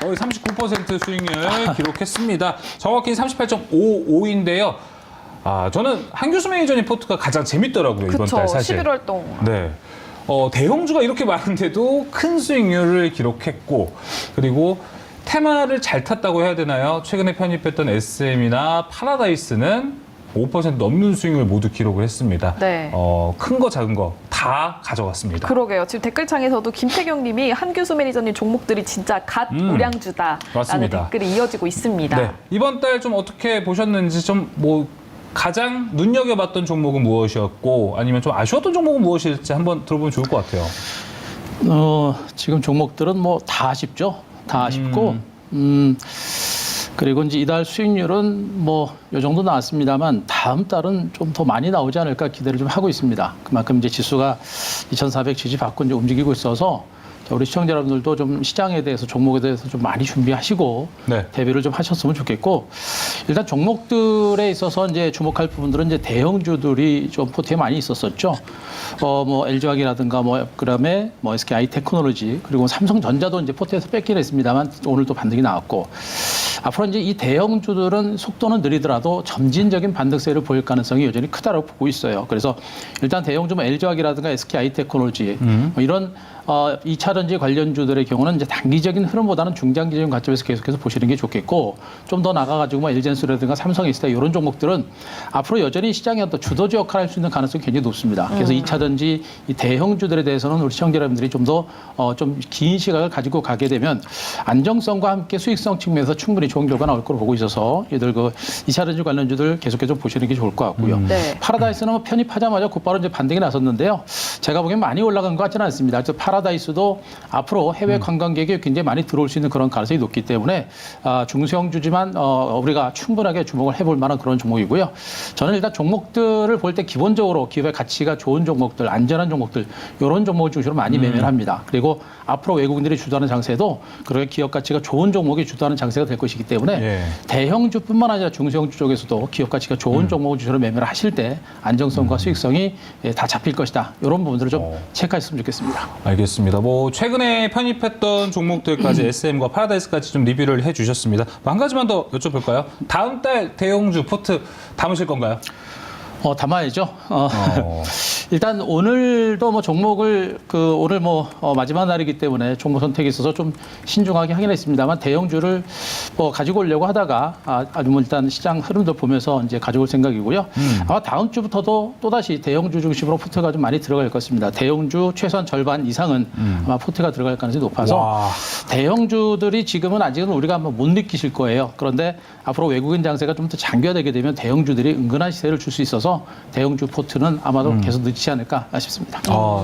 거의 39% 수익률 기록했습니다. 정확히 38.55인데요. 저는 한규수 매니저님 포트가 가장 재밌더라고요. 이번 그쵸, 달 사실. 11월 동안. 네. 대형주가 이렇게 많은데도 큰 수익률을 기록했고, 그리고 테마를 잘 탔다고 해야 되나요? 최근에 편입했던 SM이나 파라다이스는 5% 넘는 수익률을 모두 기록을 했습니다. 네. 큰 거 작은 거 다 가져갔습니다. 그러게요. 지금 댓글창에서도 김태경 님이 한규수 매니저님 종목들이 진짜 갓 우량주다라는 맞습니다. 댓글이 이어지고 있습니다. 네. 이번 달 좀 어떻게 보셨는지 좀 가장 눈여겨봤던 종목은 무엇이었고 아니면 좀 아쉬웠던 종목은 무엇일지 한번 들어보면 좋을 것 같아요. 지금 종목들은 뭐 다 아쉽죠. 다 아쉽고, 그리고 이제 이달 수익률은 뭐 요 정도 나왔습니다만 다음 달은 좀 더 많이 나오지 않을까 기대를 좀 하고 있습니다. 그만큼 이제 지수가 2,400 지지 받고 이제 움직이고 있어서 우리 시청자 여러분들도 좀 시장에 대해서 종목에 대해서 좀 많이 준비하시고 네. 대비를 좀 하셨으면 좋겠고, 일단 종목들에 있어서 이제 주목할 부분들은 이제 대형주들이 좀 포트에 많이 있었었죠. 뭐 LG화학이라든가 그다음에 SKI 테크놀로지 그리고 삼성전자도 이제 포트에서 뺏긴 했습니다만 오늘도 반등이 나왔고, 앞으로 이제 이 대형주들은 속도는 느리더라도 점진적인 반등세를 보일 가능성이 여전히 크다고 보고 있어요. 그래서 일단 대형주 LG화학이라든가 SKI 테크놀로지 이런 2차전지 관련주들의 경우는 이제 단기적인 흐름보다는 중장기적인 관점에서 계속해서 보시는 게 좋겠고, 좀 더 나가가지고 엘젠스라든가 삼성 에스타 이런 종목들은 앞으로 여전히 시장의 어떤 주도주 역할을 할 수 있는 가능성이 굉장히 높습니다. 그래서 2차전지 이 대형주들에 대해서는 우리 시청자 여러분들이 좀 더 좀 긴 시각을 가지고 가게 되면 안정성과 함께 수익성 측면에서 충분히 좋은 결과 나올 거로 보고 있어서 얘들 2차전지 관련주들 계속해서 보시는 게 좋을 것 같고요. 네. 파라다이스는 편입하자마자 곧바로 이제 반등이 나섰는데요. 제가 보기엔 많이 올라간 것 같지는 않습니다. 파라다이스도 앞으로 해외 관광객이 굉장히 많이 들어올 수 있는 그런 가능성이 높기 때문에 중소형주지만 우리가 충분하게 주목을 해볼 만한 그런 종목이고요. 저는 일단 종목들을 볼 때 기본적으로 기업의 가치가 좋은 종목들, 안전한 종목들 이런 종목을 중심으로 많이 매매를 합니다. 그리고 앞으로 외국인들이 주도하는 장세도 그렇게 기업 가치가 좋은 종목이 주도하는 장세가 될 것이기 때문에 예. 대형주뿐만 아니라 중소형주 쪽에서도 기업 가치가 좋은 종목을 주로 매매를 하실 때 안정성과 수익성이 다 잡힐 것이다. 이런 부분들을 좀 체크했으면 좋겠습니다. 알겠습니다. 뭐 최근에 편입했던 종목들까지 SM과 파라다이스까지 좀 리뷰를 해주셨습니다. 한 가지만 더 여쭤볼까요? 다음 달 대형주 포트 담으실 건가요? 담아야죠. 일단 오늘도 뭐 종목을 오늘 마지막 날이기 때문에 종목 선택에 있어서 좀 신중하게 하긴 했습니다만 대형주를 가지고 오려고 하다가 아주 일단 시장 흐름도 보면서 이제 가져올 생각이고요. 아마 다음 주부터도 또다시 대형주 중심으로 포트가 좀 많이 들어갈 것 같습니다. 대형주 최소한 절반 이상은 아마 포트가 들어갈 가능성이 높아서 와. 대형주들이 지금은 아직은 우리가 한번 못 느끼실 거예요. 그런데 앞으로 외국인 장세가 좀 더 장기화되게 되면 대형주들이 은근한 시세를 줄 수 있어서 대형주 포트는 아마도 계속 늦지 않을까 싶습니다.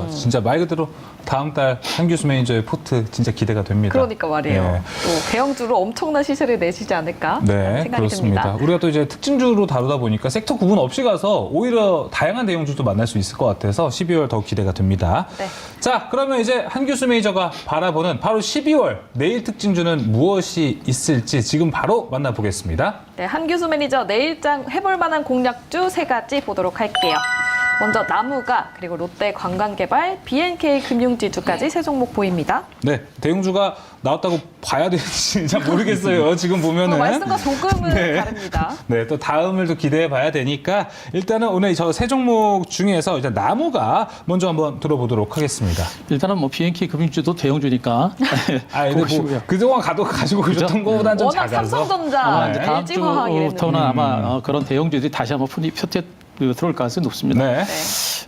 진짜 말 그대로 다음 달 한규수 매니저의 포트 진짜 기대가 됩니다. 그러니까 말이에요. 네. 또 대형주로 엄청난 시세를 내시지 않을까 네, 생각이 그렇습니다. 듭니다. 우리가 또 이제 특징주로 다루다 보니까 섹터 구분 없이 가서 오히려 다양한 대형주도 만날 수 있을 것 같아서 12월 더 기대가 됩니다. 네. 자, 그러면 이제 한규수 매니저가 바라보는 바로 12월 내일 특징주는 무엇이 있을지 지금 바로 만나보겠습니다. 네, 한규수 매니저 내일장 해볼 만한 공략주 3가지 보도록 할게요. 먼저 나무가, 그리고 롯데 관광개발, BNK 금융지주까지 세 종목 보입니다. 네, 대형주가 나왔다고 봐야 될지 잘 모르겠어요. 지금 보면은. 말씀과 조금은 네. 다릅니다. 네, 또 다음을 또 기대해 봐야 되니까 일단은 오늘 저 세 종목 중에서 일단 나무가 먼저 한번 들어보도록 하겠습니다. 일단은 BNK 금융주도 대형주니까 근데 보시고요. 그동안 가지고 오셨던 것보다는 좀 워낙 작아서. 삼성전자, 아마 이제 다음 LG화학 이랬는데. 주부터는 아마 그런 대형주들이 다시 한번 표트에 들어올 가능성이 높습니다. 네.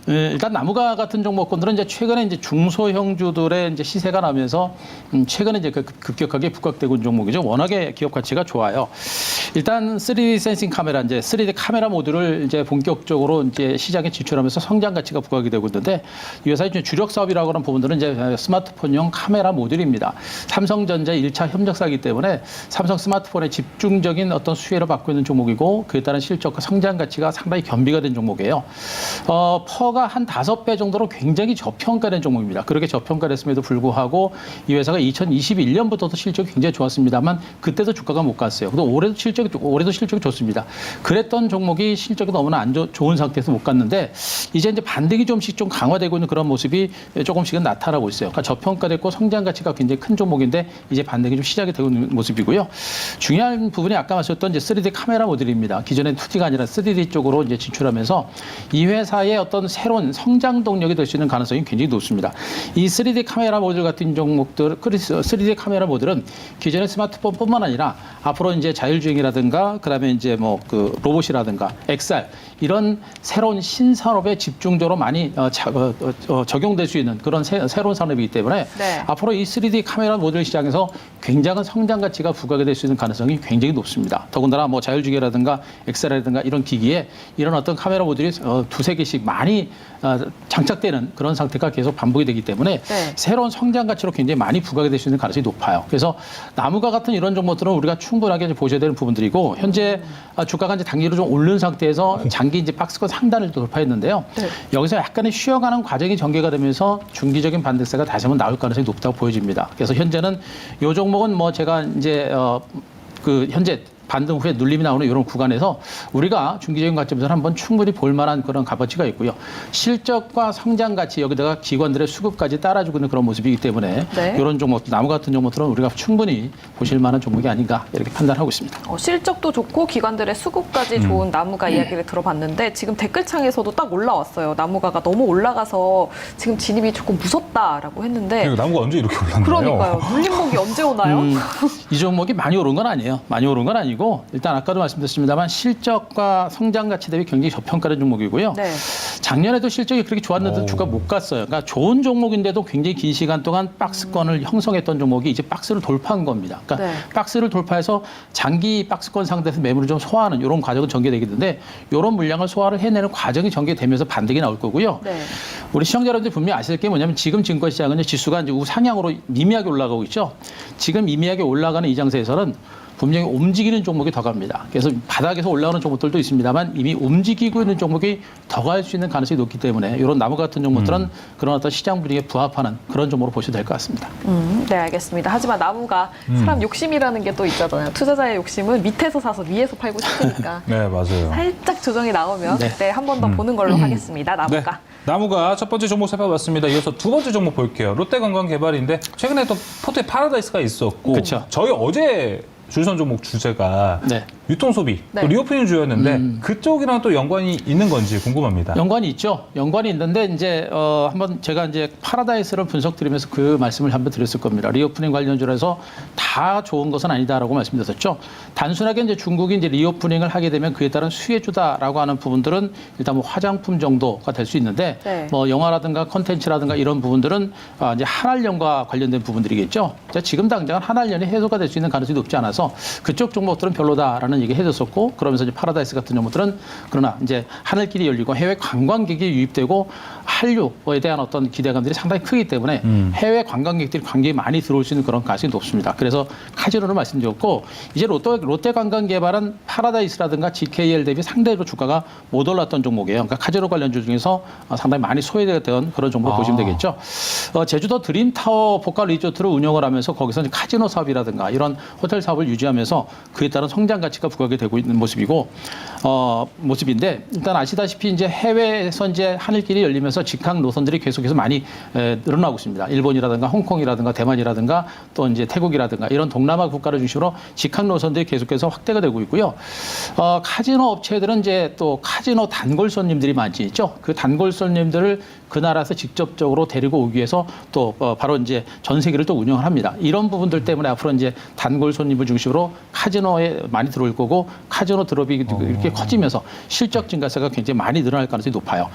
일단 나무가 같은 종목군들은 이제 최근에 이제 중소형주들의 이제 시세가 나면서 최근에 이제 급격하게 부각되고 있는 종목이죠. 워낙에 기업 가치가 좋아요. 일단 3D 센싱 카메라, 이제 3D 카메라 모듈을 이제 본격적으로 이제 시장에 진출하면서 성장 가치가 부각이 되고 있는데 이 회사의 주력 사업이라고 하는 부분들은 이제 스마트폰용 카메라 모듈입니다. 삼성전자의 1차 협력사이기 때문에 삼성 스마트폰의 집중적인 어떤 수혜를 받고 있는 종목이고 그에 따른 실적과 성장 가치가 상당히 겸비가 된 종목이에요. 퍼가 한 5배 정도로 굉장히 저평가된 종목입니다. 그렇게 저평가됐음에도 불구하고 이 회사가 2021년부터도 실적이 굉장히 좋았습니다만 그때도 주가가 못 갔어요. 그래도 올해도 실적이 좋습니다. 그랬던 종목이 실적이 너무나 좋은 상태에서 못 갔는데 이제 반등이 좀씩 좀 강화되고 있는 그런 모습이 조금씩은 나타나고 있어요. 그러니까 저평가됐고 성장 가치가 굉장히 큰 종목인데 이제 반등이 좀 시작이 되고 있는 모습이고요. 중요한 부분이 아까 말씀드렸던 이제 3D 카메라 모듈입니다. 기존엔 2D가 아니라 3D 쪽으로 이제 진출하면서 이 회사의 어떤 새로운 성장 동력이 될 수 있는 가능성이 굉장히 높습니다. 이 3D 카메라 모듈 같은 종목들, 3D 카메라 모듈은 기존의 스마트폰뿐만 아니라 앞으로 이제 자율주행이라든가 그다음에 이제 로봇이라든가 XR 이런 새로운 신산업에 집중적으로 많이 적용될 수 있는 그런 새로운 산업이기 때문에 네. 앞으로 이 3D 카메라 모듈 시장에서 굉장한 성장 가치가 부각이 될 수 있는 가능성이 굉장히 높습니다. 더군다나 자율주행이라든가 XR이라든가 이런 기기에 이런 어떤 카메라 모듈이 2-3개씩 많이 장착되는 그런 상태가 계속 반복이 되기 때문에 네. 새로운 성장 가치로 굉장히 많이 부각이 될 수 있는 가능성이 높아요. 그래서 나무가 같은 이런 종목들은 우리가 충분하게 보셔야 되는 부분들이고 현재 주가가 이제 단기로 좀 오른 상태에서 장기 이제 박스권 상단을 돌파했는데요. 네. 여기서 약간의 쉬어가는 과정이 전개가 되면서 중기적인 반등세가 다시 한번 나올 가능성이 높다고 보여집니다. 그래서 현재는 이 종목은 제가 이제 현재 반등 후에 눌림이 나오는 이런 구간에서 우리가 중기적인 관점에서 한번 충분히 볼 만한 그런 값어치가 있고요. 실적과 성장 가치 여기다가 기관들의 수급까지 따라주고 있는 그런 모습이기 때문에 네. 이런 종목들, 나무 같은 종목들은 우리가 충분히 보실 만한 종목이 아닌가 이렇게 판단하고 있습니다. 실적도 좋고 기관들의 수급까지 좋은 나무가 이야기를 들어봤는데 지금 댓글창에서도 딱 올라왔어요. 나무가가 너무 올라가서 지금 진입이 조금 무섭다라고 했는데 그리고 나무가 언제 이렇게 올랐나요? 그러니까요. 눌림목이 언제 오나요? 이 종목이 많이 오른 건 아니에요. 많이 오른 건 아니고 일단 아까도 말씀드렸습니다만 실적과 성장 가치 대비 굉장히 저평가된 종목이고요. 네. 작년에도 실적이 그렇게 좋았는데 주가 못 갔어요. 그러니까 좋은 종목인데도 굉장히 긴 시간 동안 박스권을 형성했던 종목이 이제 박스를 돌파한 겁니다. 그러니까 네. 박스를 돌파해서 장기 박스권 상태에서 매물을 좀 소화하는 이런 과정은 전개되게 되는데 이런 물량을 소화를 해내는 과정이 전개되면서 반등이 나올 거고요. 네. 우리 시청자 여러분들 분명히 아실 게 뭐냐면 지금 증권시장은 지수가 이제 우상향으로 미미하게 올라가고 있죠. 지금 미미하게 올라가는 이 장세에서는 분명히 움직이는 종목이 더 갑니다. 그래서 바닥에서 올라오는 종목들도 있습니다만 이미 움직이고 있는 종목이 더 갈 수 있는 가능성이 높기 때문에 이런 나무 같은 종목들은 그런 어떤 시장 분위기에 부합하는 그런 종목으로 보셔도 될 것 같습니다. 네, 알겠습니다. 하지만 나무가 사람 욕심이라는 게 또 있잖아요. 투자자의 욕심은 밑에서 사서 위에서 팔고 싶으니까 네, 맞아요. 살짝 조정이 나오면 네. 그때 한 번 더 보는 걸로 하겠습니다. 네, 나무가. 나무가 첫 번째 종목 살펴봤습니다. 이어서 두 번째 종목 볼게요. 롯데관광개발인데 최근에 또 포트에 파라다이스가 있었고 그쵸. 저희 어제 줄선 종목 주제가 네. 유통소비, 네. 또 리오프닝 주였는데 그쪽이랑 또 연관이 있는 건지 궁금합니다. 연관이 있죠. 연관이 있는데 이제 한번 제가 이제 파라다이스를 분석드리면서 그 말씀을 한번 드렸을 겁니다. 리오프닝 관련주라서 다 좋은 것은 아니다라고 말씀드렸었죠. 단순하게 이제 중국이 이제 리오프닝을 하게 되면 그에 따른 수혜주다라고 하는 부분들은 일단 뭐 화장품 정도가 될 수 있는데 네. 뭐 영화라든가 컨텐츠라든가 이런 부분들은 이제 한알련과 관련된 부분들이겠죠. 지금 당장은 한알련이 해소가 될 수 있는 가능성이 높지 않아서 그쪽 종목들은 별로다라는 얘기 해줬었고 그러면서 이제 파라다이스 같은 종목들은 그러나 이제 하늘길이 열리고 해외 관광객이 유입되고 한류에 대한 어떤 기대감들이 상당히 크기 때문에 해외 관광객들이 굉장히 많이 들어올 수 있는 그런 가능성이 높습니다. 그래서 카지노를 말씀드렸고 이제 롯데관광개발은 파라다이스라든가 GKL 대비 상대적으로 주가가 못 올랐던 종목이에요. 그러니까 카지노 관련주 중에서 상당히 많이 소외되었던 그런 종목으로 보시면 되겠죠. 제주도 드림타워 복합 리조트를 운영을 하면서 거기서 이제 카지노 사업이라든가 이런 호텔 사업을 유지하면서 그에 따른 성장 가치가 부각이 되고 있는 모습인데 일단 아시다시피 이제 해외에서 이제 하늘길이 열리면서 직항 노선들이 계속해서 많이 늘어나고 있습니다. 일본이라든가 홍콩이라든가 대만이라든가 또 이제 태국이라든가 이런 동남아 국가를 중심으로 직항 노선들이 계속해서 확대가 되고 있고요. 카지노 업체들은 이제 또 카지노 단골 손님들이 많지 있죠. 그 단골 손님들을 그 나라에서 직접적으로 데리고 오기 위해서 또 바로 이제 전 세계를 또 운영을 합니다. 이런 부분들 때문에 앞으로 이제 단골 손님을 중심으로 카지노에 많이 들어올 거고 카지노 드롭이 이렇게 커지면서 실적 증가세가 굉장히 많이 늘어날 가능성이 높아요.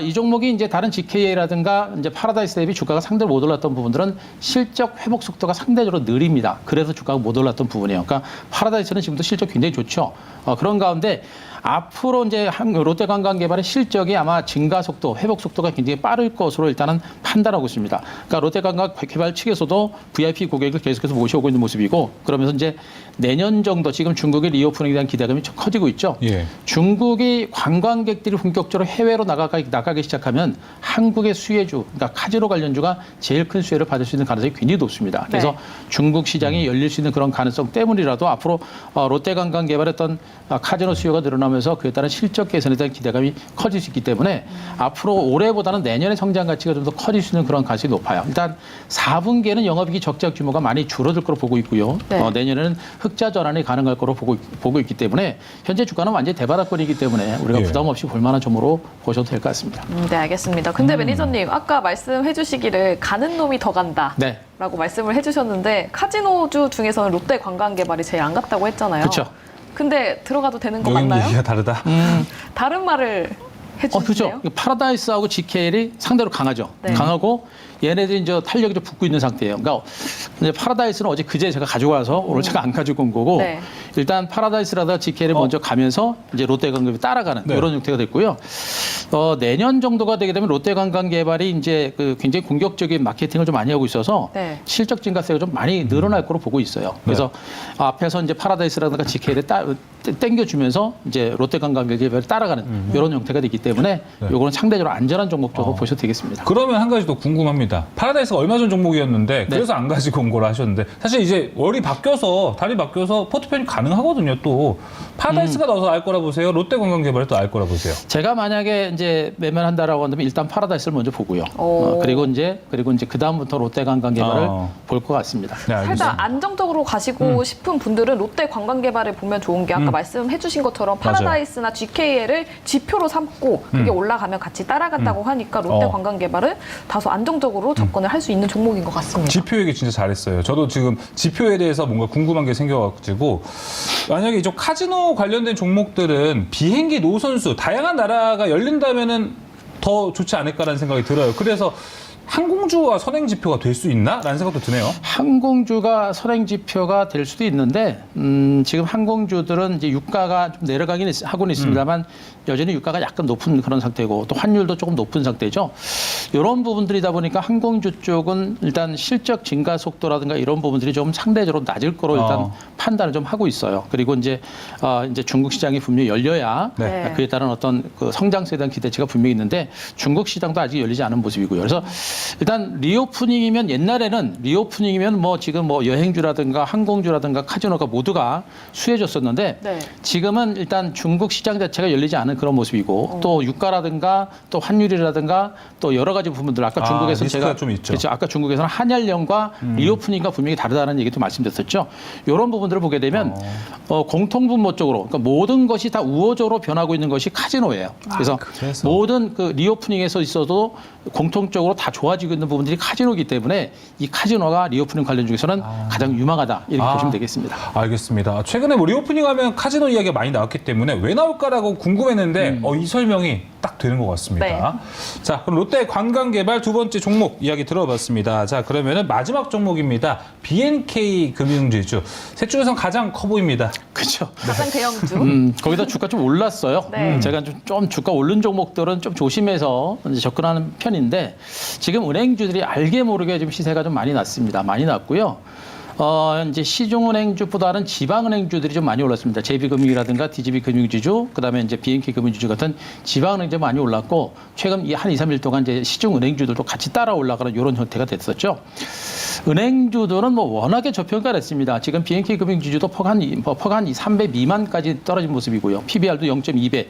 이 종목이 이제 다른 GKA라든가 이제 파라다이스 대비 주가가 상대로 못 올랐던 부분들은 실적 회복 속도가 상대적으로 느립니다. 그래서 주가가 못 올랐던 부분이에요. 그러니까 파라다이스는 지금도 실적 굉장히 좋죠. 그런 가운데 앞으로 이제 롯데관광개발의 실적이 아마 증가 속도, 회복 속도가 굉장히 빠를 것으로 일단은 판단하고 있습니다. 그러니까 롯데관광개발 측에서도 VIP 고객을 계속해서 모셔오고 있는 모습이고 그러면서 이제 내년 정도 지금 중국의 리오프닝에 대한 기대감이 좀 커지고 있죠. 예. 중국이 관광객들이 본격적으로 해외로 나가기 시작하면 한국의 수혜주, 그러니까 카지노 관련주가 제일 큰 수혜를 받을 수 있는 가능성이 굉장히 높습니다. 그래서 네. 중국 시장이 열릴 수 있는 그런 가능성 때문이라도 앞으로 롯데관광개발의 어떤 카지노 수요가 늘어나면서 그에 따른 실적 개선에 대한 기대감이 커질 수 있기 때문에 앞으로 올해보다는 내년의 성장 가치가 좀 더 커질 수 있는 그런 가능성이 높아요. 일단 4분기에는 영업이익 적자 규모가 많이 줄어들 거로 보고 있고요. 네. 내년에는 흑자 전환이 가능할 거로 보고 있기 때문에 현재 주가는 완전히 대바닥권이기 때문에 우리가 예. 부담 없이 볼 만한 종목으로 보셔도 될 것 같습니다. 네, 알겠습니다. 근데 매니저님, 아까 말씀해 주시기를 가는 놈이 더 간다. 네. 라고 말씀을 해주셨는데 카지노주 중에서는 롯데관광개발이 제일 안 갔다고 했잖아요. 그렇죠. 근데 들어가도 되는 거 여기 맞나요? 얘기가 다르다. 다른 말을 해주세요. 그렇죠. 파라다이스하고 GKL이 상대로 강하죠. 네. 강하고 얘네들이 이제 탄력이 좀 붙고 있는 상태예요. 그러니까 이제 파라다이스는 어제 그제 제가 가지고 와서 오늘 제가 안 가지고 온 거고 네. 일단 파라다이스라다 GKL이 먼저 가면서 이제 롯데관광이 따라가는 네. 이런 형태가 됐고요. 내년 정도가 되게 되면 롯데관광개발이 이제 그 굉장히 공격적인 마케팅을 좀 많이 하고 있어서 네. 실적 증가세가 좀 많이 늘어날 거로 보고 있어요. 그래서 앞에서 이제 파라다이스라든가 GKL을 땡겨주면서 이제 롯데관광개발이 따라가는 이런 형태가 되기 때문에 요거는 상대적으로 안전한 종목적으로 보셔도 되겠습니다. 그러면 한 가지 더 궁금합니다. 파라다이스가 얼마 전 종목이었는데 네. 그래서 안 가지고 온 거라 하셨는데 사실 이제 달이 바뀌어서 포트펜이 가능하거든요. 또 파라다이스가 나와서 알 거라 보세요. 롯데관광개발이 또 알 거라 보세요. 제가 만약에 이제 매매를 한다라고 한다면 일단 파라다이스를 먼저 보고요. 오. 그리고 이제 그 다음부터 롯데관광개발을 볼 것 같습니다. 네, 알겠습니다. 살짝 안정적으로 가시고 싶은 분들은 롯데관광개발을 보면 좋은 게 아까 말씀해 주신 것처럼 파라다이스나 GKL을 지표로 삼고 그게 올라가면 같이 따라간다고 하니까 롯데관광개발은 다소 안정적으로 접근을 할 수 있는 종목인 것 같습니다. 지표 얘기 진짜 잘했어요. 저도 지금 지표에 대해서 뭔가 궁금한 게 생겨가지고 만약에 이쪽 카지노 관련된 종목들은 비행기 노선수 다양한 나라가 열린다면은 더 좋지 않을까라는 생각이 들어요. 그래서 항공주가 선행 지표가 될 수 있나라는 생각도 드네요. 항공주가 선행 지표가 될 수도 있는데 지금 항공주들은 이제 유가가 좀 내려가긴 하고는 있습니다만 여전히 유가가 약간 높은 그런 상태고 또 환율도 조금 높은 상태죠. 이런 부분들이다 보니까 항공주 쪽은 일단 실적 증가 속도라든가 이런 부분들이 좀 상대적으로 낮을 거로 일단 판단을 좀 하고 있어요. 그리고 이제 중국 시장이 분명히 열려야 네. 그에 따른 어떤 그 성장세에 대한 기대치가 분명히 있는데 중국 시장도 아직 열리지 않은 모습이고요. 그래서 일단 리오프닝이면 옛날에는 리오프닝이면 뭐 지금 뭐 여행주라든가 항공주라든가 카지노가 모두가 수혜졌었는데 네. 지금은 일단 중국 시장 자체가 열리지 않은 그런 모습이고 또 유가라든가 또 환율이라든가 또 여러 가지 부분들 아까 중국에서 리스크가 제가 좀 있죠. 그렇죠. 아까 중국에서는 한일령과 리오프닝과 분명히 다르다는 얘기도 말씀드렸었죠. 이런 부분들을 보게 되면 공통분모적으로 그러니까 모든 것이 다 우호적으로 변하고 있는 것이 카지노예요. 그래서 그래서. 모든 그 리오프닝에서 있어도 공통적으로 다 좋아지고 있는 부분들이 카지노이기 때문에 이 카지노가 리오프닝 관련 중에서는 가장 유망하다 이렇게 보시면 되겠습니다. 알겠습니다. 최근에 뭐 리오프닝 하면 카지노 이야기가 많이 나왔기 때문에 왜 나올까라고 궁금했는데 이 설명이 딱 되는 것 같습니다. 네. 자, 그럼 롯데 관광개발 두 번째 종목 이야기 들어봤습니다. 자, 그러면은 마지막 종목입니다. BNK 금융지주. 셋 중에서 가장 커 보입니다. 그렇죠. 가장 대형주. 거기다 주가 좀 올랐어요. 네. 제가 좀 주가 오른 종목들은 좀 조심해서 이제 접근하는 편인데 지금 은행주들이 알게 모르게 지금 시세가 좀 많이 났습니다. 많이 났고요. 이제 시중은행주보다는 지방은행주들이 좀 많이 올랐습니다. JB금융이라든가 DGB금융지주, 그다음에 이제 BNK 금융지주 같은 지방은행주 많이 올랐고 최근 한 2, 3일 동안 이제 시중은행주들도 같이 따라 올라가는 이런 형태가 됐었죠. 은행주들은 뭐 워낙에 저평가됐습니다. 지금 BNK 금융지주도 폭한 3배 미만까지 떨어진 모습이고요. PBR도 0.2배.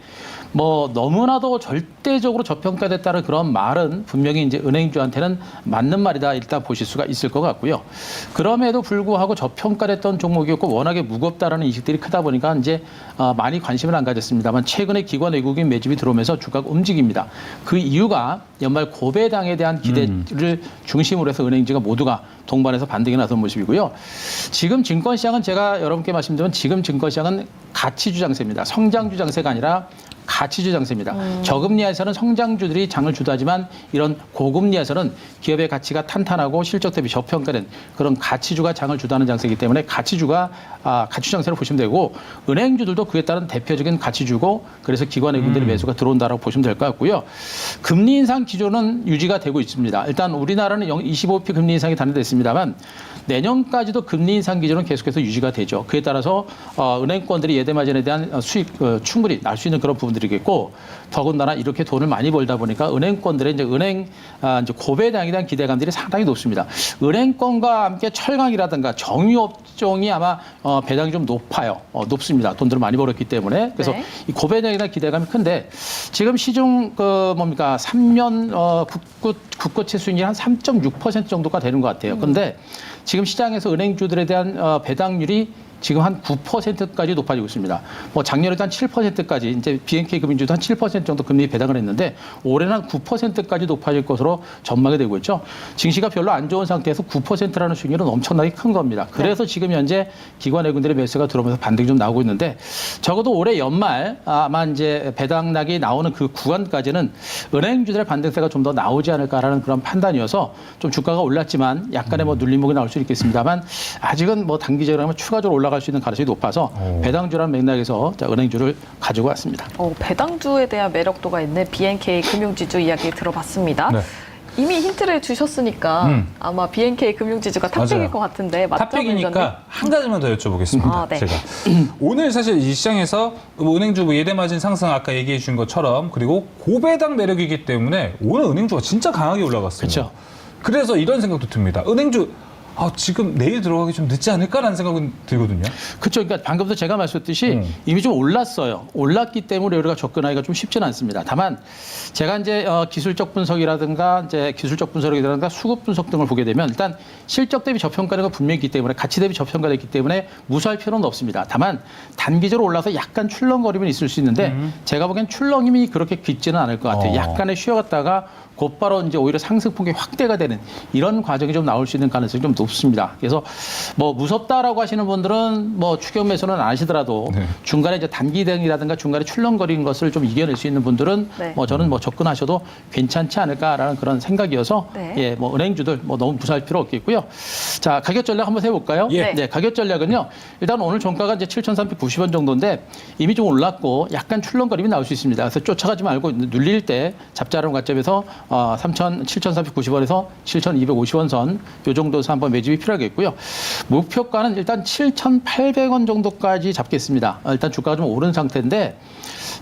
뭐 너무나도 절대적으로 저평가됐다는 그런 말은 분명히 이제 은행주한테는 맞는 말이다 일단 보실 수가 있을 것 같고요. 그럼에도 불구하고 저평가됐던 종목이었고 워낙에 무겁다라는 인식들이 크다 보니까 이제 많이 관심을 안 가졌습니다만 최근에 기관 외국인 매집이 들어오면서 주가가 움직입니다. 그 이유가 연말 고배당에 대한 기대를 중심으로 해서 은행주가 모두가 동반해서 반등이 나선 모습이고요. 지금 증권시장은 제가 여러분께 말씀드리면 지금 증권시장은 가치주 장세입니다. 성장주 장세가 아니라 가치주 장세입니다. 저금리에서는 성장주들이 장을 주도하지만 이런 고금리에서는 기업의 가치가 탄탄하고 실적 대비 저평가된 그런 가치주가 장을 주도하는 장세이기 때문에 가치주가 가치주 장세를 보시면 되고 은행주들도 그에 따른 대표적인 가치주고 그래서 기관 외국인들의 매수가 들어온다라고 보시면 될 것 같고요. 금리 인상 기조는 유지가 되고 있습니다. 일단 우리나라는 25p 금리 인상이 단행됐습니다만 내년까지도 금리 인상 기조는 계속해서 유지가 되죠. 그에 따라서 은행권들이 예대마진에 대한 수익 충분히 날 수 있는 그런 부분들이겠고 더군다나 이렇게 돈을 많이 벌다 보니까 은행권들의 이제 이제 고배당에 대한 기대감들이 상당히 높습니다. 은행권과 함께 철강이라든가 정유업종이 아마 배당이 좀 높아요. 높습니다. 돈들을 많이 벌었기 때문에 그래서 네. 이 고배당에 대한 기대감이 큰데 지금 시중 3년 국고채 수익률이 한 3.6% 정도가 되는 것 같아요. 그런데 지금 시장에서 은행주들에 대한 배당률이 지금 한 9%까지 높아지고 있습니다. 뭐 작년에도 한 7%까지 이제 BNK 금융주도 한 7% 정도 금리 배당을 했는데 올해는 한 9%까지 높아질 것으로 전망이 되고 있죠. 증시가 별로 안 좋은 상태에서 9%라는 수익률은 엄청나게 큰 겁니다. 그래서 지금 현재 기관 외국인들의 매수가 들어오면서 반등이 좀 나오고 있는데 적어도 올해 연말 아마 이제 배당락이 나오는 그 구간까지는 은행주들의 반등세가 좀 더 나오지 않을까라는 그런 판단이어서 좀 주가가 올랐지만 약간의 뭐 눌림목이 나올 수 있겠습니다만 아직은 뭐 단기적으로 하면 추가적으로 올라갈 수 있는 가능성이 높아서 배당주라는 맥락에서 은행주를 가지고 왔습니다. 배당주에 대한 매력도가 있는 BNK 금융지주 이야기 들어봤습니다. 네. 이미 힌트를 주셨으니까 아마 BNK 금융지주가 탑픽일 맞아요. 것 같은데 맞죠? 매니저님? 탑픽이니까 한 가지만 더 여쭤보겠습니다. 네. 제가 오늘 사실 이 시장에서 뭐 은행주 예대마진 상승 아까 얘기해 주신 것처럼 그리고 고배당 매력이기 때문에 오늘 은행주가 진짜 강하게 올라갔어요. 그렇죠. 그래서 이런 생각도 듭니다. 은행주 지금 내일 들어가기 좀 늦지 않을까라는 생각은 들거든요. 그렇죠. 그러니까 방금도 제가 말씀드렸듯이 이미 좀 올랐어요. 올랐기 때문에 우리가 접근하기가 좀 쉽지는 않습니다. 다만 제가 이제 기술적 분석이라든가 수급 분석 등을 보게 되면 일단 실적 대비 저평가가 분명히 있기 때문에 가치 대비 저평가됐기 때문에 무수할 필요는 없습니다. 다만 단기적으로 올라서 약간 출렁거림은 있을 수 있는데 제가 보기엔 출렁임이 그렇게 깊지는 않을 것 같아요. 약간의 쉬어갔다가 곧바로 이제 오히려 상승폭이 확대가 되는 이런 과정이 좀 나올 수 있는 가능성이 좀 높습니다. 그래서 뭐 무섭다라고 하시는 분들은 뭐 추격 매수는 안 하시더라도 네. 중간에 이제 단기 대응이라든가 중간에 출렁거리는 것을 좀 이겨낼 수 있는 분들은 네. 뭐 저는 뭐 접근하셔도 괜찮지 않을까라는 그런 생각이어서 네. 예, 뭐 은행주들 뭐 너무 무사할 필요 없겠고요. 자, 가격 전략 한번 해볼까요? 예. 네, 가격 전략은요. 일단 오늘 종가가 이제 7,390원 정도인데 이미 좀 올랐고 약간 출렁거림이 나올 수 있습니다. 그래서 쫓아가지 말고 눌릴 때 잡자라는 관점에서 7,390원에서 7,250원 선 요 정도에서 한번 매집이 필요하겠고요. 목표가는 일단 7,800원 정도까지 잡겠습니다. 일단 주가가 좀 오른 상태인데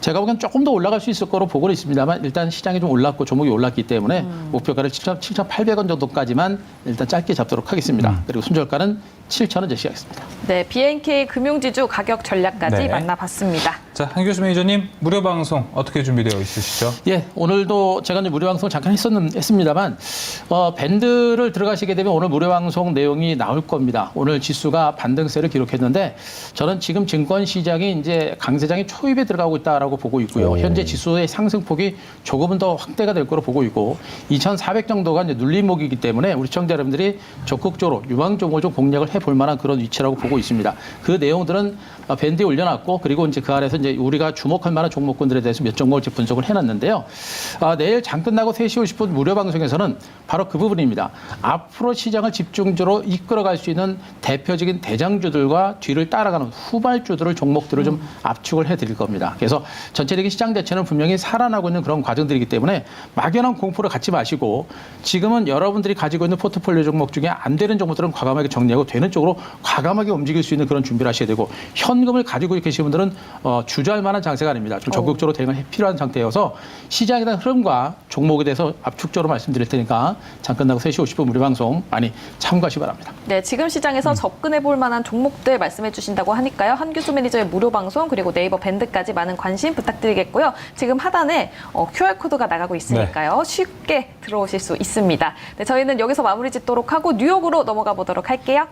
제가 보기엔 조금 더 올라갈 수 있을 거로 보고는 있습니다만 일단 시장이 좀 올랐고 종목이 올랐기 때문에 목표가를 7,800원 정도까지만 일단 짧게 잡도록 하겠습니다. 그리고 순저가는 7,000원 제시하겠습니다. 네, BNK 금융지주 가격 전략까지 네. 만나봤습니다. 자, 한교수 매니저님, 무료 방송 어떻게 준비되어 있으시죠? 예, 오늘도 제가 이제 무료 방송 잠깐 했습니다만 밴드를 들어가시게 되면 오늘 무료 방송 내용이 나올 겁니다. 오늘 지수가 반등세를 기록했는데 저는 지금 증권 시장이 이제 강세장의 초입에 들어가고 있다라고 보고 있고요. 현재 지수의 상승폭이 조금은 더 확대가 될 거로 보고 있고 2,400 정도가 이제 눌림목이기 때문에 우리 시청자 여러분들이 적극적으로 유망 종목을 좀 공략을 해볼 만한 그런 위치라고 보고 있습니다. 그 내용들은 밴드에 올려놨고 그리고 이제 그 아래서 이제 우리가 주목할 만한 종목군들에 대해서 몇 종목을 분석을 해놨는데요. 내일 장 끝나고 3시 50분 무료 방송에서는 바로 그 부분입니다. 앞으로 시장을 집중적으로 이끌어갈 수 있는 대표적인 대장주들과 뒤를 따라가는 후발주들을 종목들을 좀 압축을 해드릴 겁니다. 그래서 전체적인 시장 자체는 분명히 살아나고 있는 그런 과정들이기 때문에 막연한 공포를 갖지 마시고 지금은 여러분들이 가지고 있는 포트폴리오 종목 중에 안 되는 종목들은 과감하게 정리하고 되는 쪽으로 과감하게 움직일 수 있는 그런 준비를 하셔야 되고 현금을 가지고 계신 분들은 주저할 만한 장세가 아닙니다. 좀 적극적으로 대응이 필요한 상태여서 시장에 대한 흐름과 종목에 대해서 압축적으로 말씀드릴 테니까 장 끝나고 3시 50분 무료 방송 많이 참고하시기 바랍니다. 네, 지금 시장에서 접근해 볼 만한 종목들 말씀해 주신다고 하니까요. 한규수 매니저의 무료 방송 그리고 네이버 밴드까지 많은 관심 부탁드리겠고요. 지금 하단에 QR코드가 나가고 있으니까요. 쉽게 들어오실 수 있습니다. 네, 저희는 여기서 마무리 짓도록 하고 뉴욕으로 넘어가 보도록 할게요.